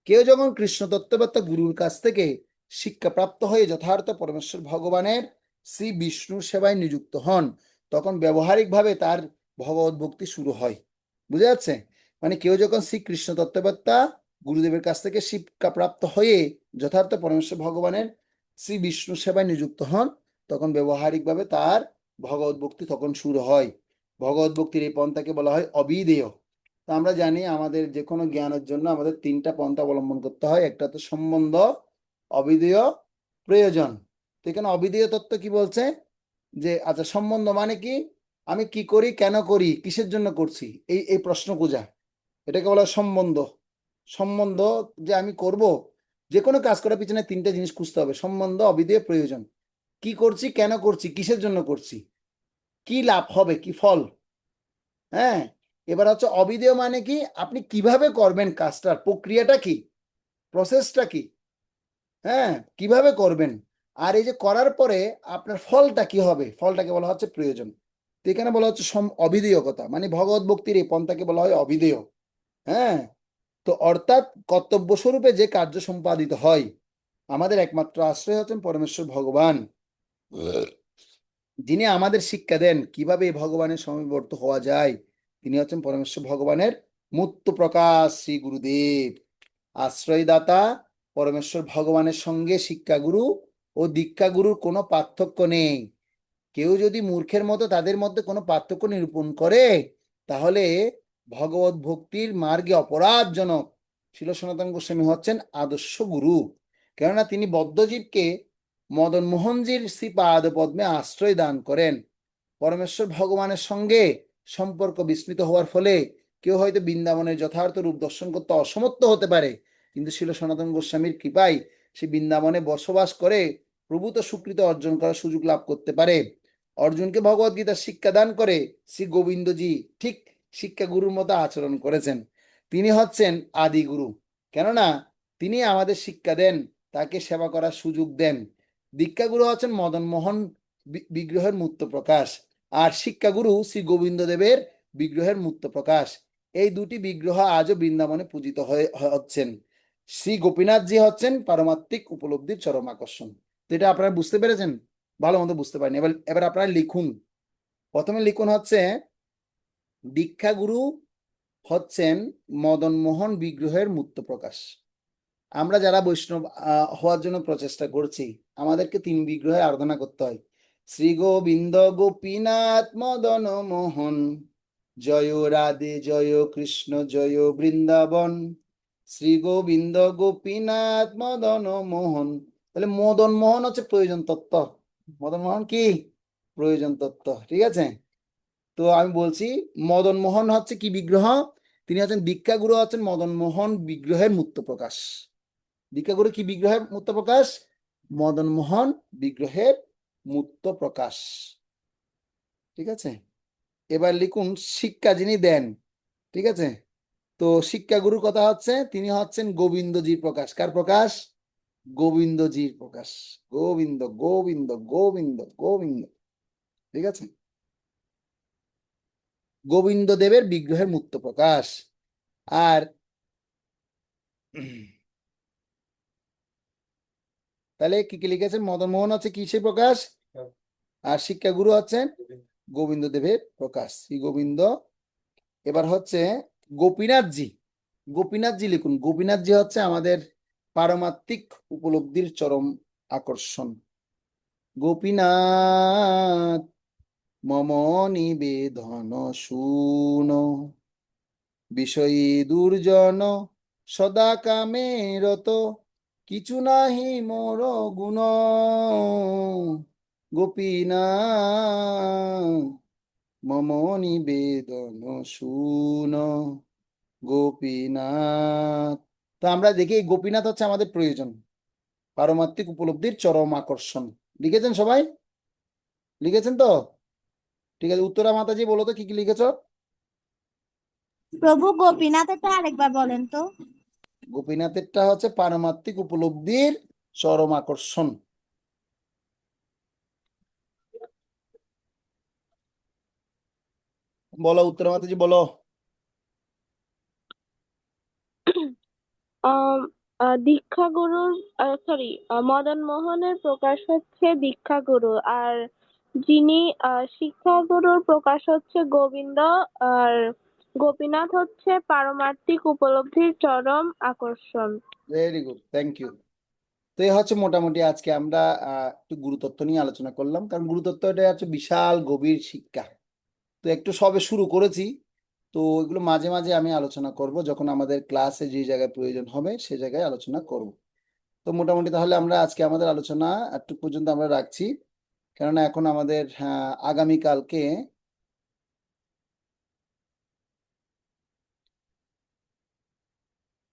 কেউ যখন কৃষ্ণ তত্ত্ববেত্তা গুরুর কাছ থেকে শিক্ষাপ্রাপ্ত হয়ে যথার্থ পরমেশ্বর ভগবানের শ্রী বিষ্ণুর সেবায় নিযুক্ত হন, তখন ব্যবহারিকভাবে তার ভগবত ভক্তি শুরু হয়। বুঝা যাচ্ছে? মানে কেউ যখন শ্রীকৃষ্ণ তত্ত্ববেত্তা গুরুদেবের কাছ থেকে শিক্ষাপ্রাপ্ত হয়ে যথার্থ পরমেশ্বর ভগবানের শ্রী বিষ্ণু সেবায় নিযুক্ত হন, তখন ব্যবহারিকভাবে তার ভগবত ভক্তি তখন শুরু হয়। ভগবত ভক্তির এই পন্থাকে বলা হয় অবিধেয়। তো আমরা জানি আমাদের যে কোনো জ্ঞানের জন্য আমাদের তিনটা পন্থা অবলম্বন করতে হয়। একটা তো সম্বন্ধ, অবিধেয়, প্রয়োজন। তো এখানে অবিধেয় তত্ত্ব কি বলছে, যে আচ্ছা, সম্বন্ধ মানে কি? আমি কি করি, কেন করি, কিসের জন্য করছি, এই প্রশ্ন পূজা, এটাকে বলা হয় সম্বন্ধ। সম্বন্ধ যে আমি করব, যে কোনো কাজ করার পিছনে তিনটা জিনিস খুঁজতে হবে: সম্বন্ধ, অবিধেয়, প্রয়োজন। কি করছি, কেন করছি, কিসের জন্য করছি, কি লাভ হবে, কি ফল। হ্যাঁ, এবার হচ্ছে অবিধেয় মানে কি, আপনি কিভাবে করবেন কাজটার প্রক্রিয়াটা কি, প্রসেসটা কি, হ্যাঁ, কিভাবে করবেন। আর এই যে করার পরে আপনার ফলটা কি হবে, ফলটাকে বলা হচ্ছে প্রয়োজন। তো এখানে বলা হচ্ছে অবিধেয় কথা, মানে ভগবত ভক্তির এই পন্থাকে বলা হয় অবিধেয়। হ্যাঁ, তো অর্থাৎ কর্তব্য স্বরূপে যে কার্য সম্পাদিত হয়। আমাদের একমাত্র আশ্রয় হচ্ছেন পরমেশ্বর ভগবান, যিনি আমাদের শিক্ষা দেন কিভাবে এই ভগবানের সমীপবর্ত হওয়া যায়। তিনি হচ্ছেন পরমেশ্বর ভগবানের মূর্ত প্রকাশ শ্রী গুরুদেব। আশ্রয়দাতা পরমেশ্বর ভগবানের সঙ্গে শিক্ষাগুরু ও দীক্ষাগুরুর কোনো পার্থক্য নেই। কেউ যদি মূর্খের মতো তাদের মধ্যে কোনো পার্থক্য নিরূপণ করে, তাহলে ভগবত ভক্তির মার্গে অপরাধজনক। শিল সনাতন গোস্বামী হচ্ছেন আদর্শ গুরু, কেননা তিনি বদ্ধজীবকে মদন মোহনজির শ্রীপাদ পদ্মে আশ্রয় দান করেন। পরমেশ্বর ভগবানের সঙ্গে সম্পর্ক বিস্মৃত হওয়ার ফলে কেউ হয়তো বৃন্দাবনের যথার্থ রূপ দর্শন করতে অসমর্থ হতে পারে, কিন্তু শিল সনাতন গোস্বামীর কৃপায় সে বৃন্দাবনে বসবাস করে প্রভূত সুকৃত অর্জন করার সুযোগ লাভ করতে পারে। অর্জুনকে ভগবত গীতার শিক্ষা দান করে শ্রী গোবিন্দজি ঠিক শিক্ষা গুরুর মতো আচরণ করেছেন। তিনি হচ্ছেন আদি গুরু, কেননা তিনি আমাদের শিক্ষা দেন, তাকে সেবা করার সুযোগ দেন। দীক্ষাগুরু হচ্ছেন মদন মোহন বিগ্রহের মূর্ত প্রকাশ, আর শিক্ষাগুরু শ্রী গোবিন্দ দেবের বিগ্রহের মূর্ত প্রকাশ। এই দুটি বিগ্রহ আজও বৃন্দাবনে পূজিত হচ্ছেন। শ্রী গোপীনাথজি হচ্ছেন পারমাত্মিক উপলব্ধির চরম আকর্ষণ। তো এটা আপনারা বুঝতে পেরেছেন? ভালো মতো বুঝতে পারেন। এবার আপনারা লিখুন। প্রথমে লিখুন হচ্ছে, দীক্ষাগুরু হচ্ছেন মদন মোহন বিগ্রহের মূর্ত প্রকাশ। আমরা যারা বৈষ্ণব হওয়ার জন্য প্রচেষ্টা করছি, আমাদেরকে তিন বিগ্রহের আরাধনা করতে হয়। শ্রী গোবিন্দ গোপীনাথ মদন মোহন, জয় রাধে জয় কৃষ্ণ জয় বৃন্দাবন, শ্রী গোবিন্দ গোপীনাথ মদন মোহন। তাহলে মদন মোহন হচ্ছে প্রয়োজন তত্ত্ব। মদন মোহন কি প্রয়োজন তত্ত্ব, ঠিক আছে? তো আমি বলছি মদন মোহন হচ্ছে কি বিগ্রহ? তিনি হচ্ছেন দীক্ষাগুরু, হচ্ছেন মদন মোহন বিগ্রহের মূর্ত প্রকাশ। দীক্ষাগুরু কি বিগ্রহের মূর্ত প্রকাশ? মদন মোহন বিগ্রহের মূর্ত প্রকাশ, ঠিক আছে? এবার লিখুন শিক্ষা যিনি দেন, ঠিক আছে? তো শিক্ষাগুরুর কথা হচ্ছে তিনি হচ্ছেন গোবিন্দজির প্রকাশ। কার প্রকাশ? গোবিন্দজির প্রকাশ। গোবিন্দ গোবিন্দ গোবিন্দ গোবিন্দ, ঠিক আছে? গোবিন্দ দেবের বিগ্রহের মূর্ত প্রকাশ। আর তাহলে কি কি লিখেছেন? মদন মোহন হচ্ছে কিসের প্রকাশ, আর শিক্ষাগুরু হচ্ছেন গোবিন্দ দেবের প্রকাশ, শ্রী গোবিন্দ। এবার হচ্ছে গোপীনাথজি। গোপীনাথজি লিখুন। গোপীনাথজি হচ্ছে আমাদের পারমাত্মিক উপলব্ধির চরম আকর্ষণ। গোপীনাথ মম নিবেদন শুন, বিষয়ী দুর্জন সদা কামে রত, কিছু নাহি মোর গুণ, গোপীনাথ মম নিবেদন শুন, গোপীনাথ। তো আমরা দেখি এই গোপীনাথ হচ্ছে আমাদের প্রয়োজন, পারমাত্মিক উপলব্ধির চরম আকর্ষণ। লিখেছেন সবাই? লিখেছেন তো? ঠিক আছে, উত্তরা মাতাজি বলো তো কি কি লিখেছো? প্রভু গোপীনাথেরটা আরেকবার বলেন তো। গোপীনাথেরটা হচ্ছে পারমাত্মিক উপলব্ধির চরম আকর্ষণ। বলো উত্তরা মাতাজি বলো। দীক্ষাগুরুর সরি মদন মোহনের প্রকাশ হচ্ছে দীক্ষাগুরু, আর যিনি শিক্ষাগুরুর প্রকাশ হচ্ছে গোবিন্দ, আর গোপীনাথ হচ্ছে পারমার্থিক উপলব্ধির চরম আকর্ষণ। Very good, thank you. তো এই হচ্ছে মোটামুটি আজকে আমরা একটু গুরুতত্ত্ব নিয়ে আলোচনা করলাম, কারণ গুরুতত্ত্ব এটা হচ্ছে বিশাল গভীর শিক্ষা। তো একটু সবে শুরু করেছি, তো এগুলো মাঝে মাঝে আমি আলোচনা করব, যখন আমাদের ক্লাসে যে জায়গায় প্রয়োজন হবে সে জায়গায় আলোচনা করব। তো মোটামুটি তাহলে আমরা আজকে আমাদের আলোচনা একটু পর্যন্ত আমরা রাখছি, কেননা এখন আমাদের আগামীকালকে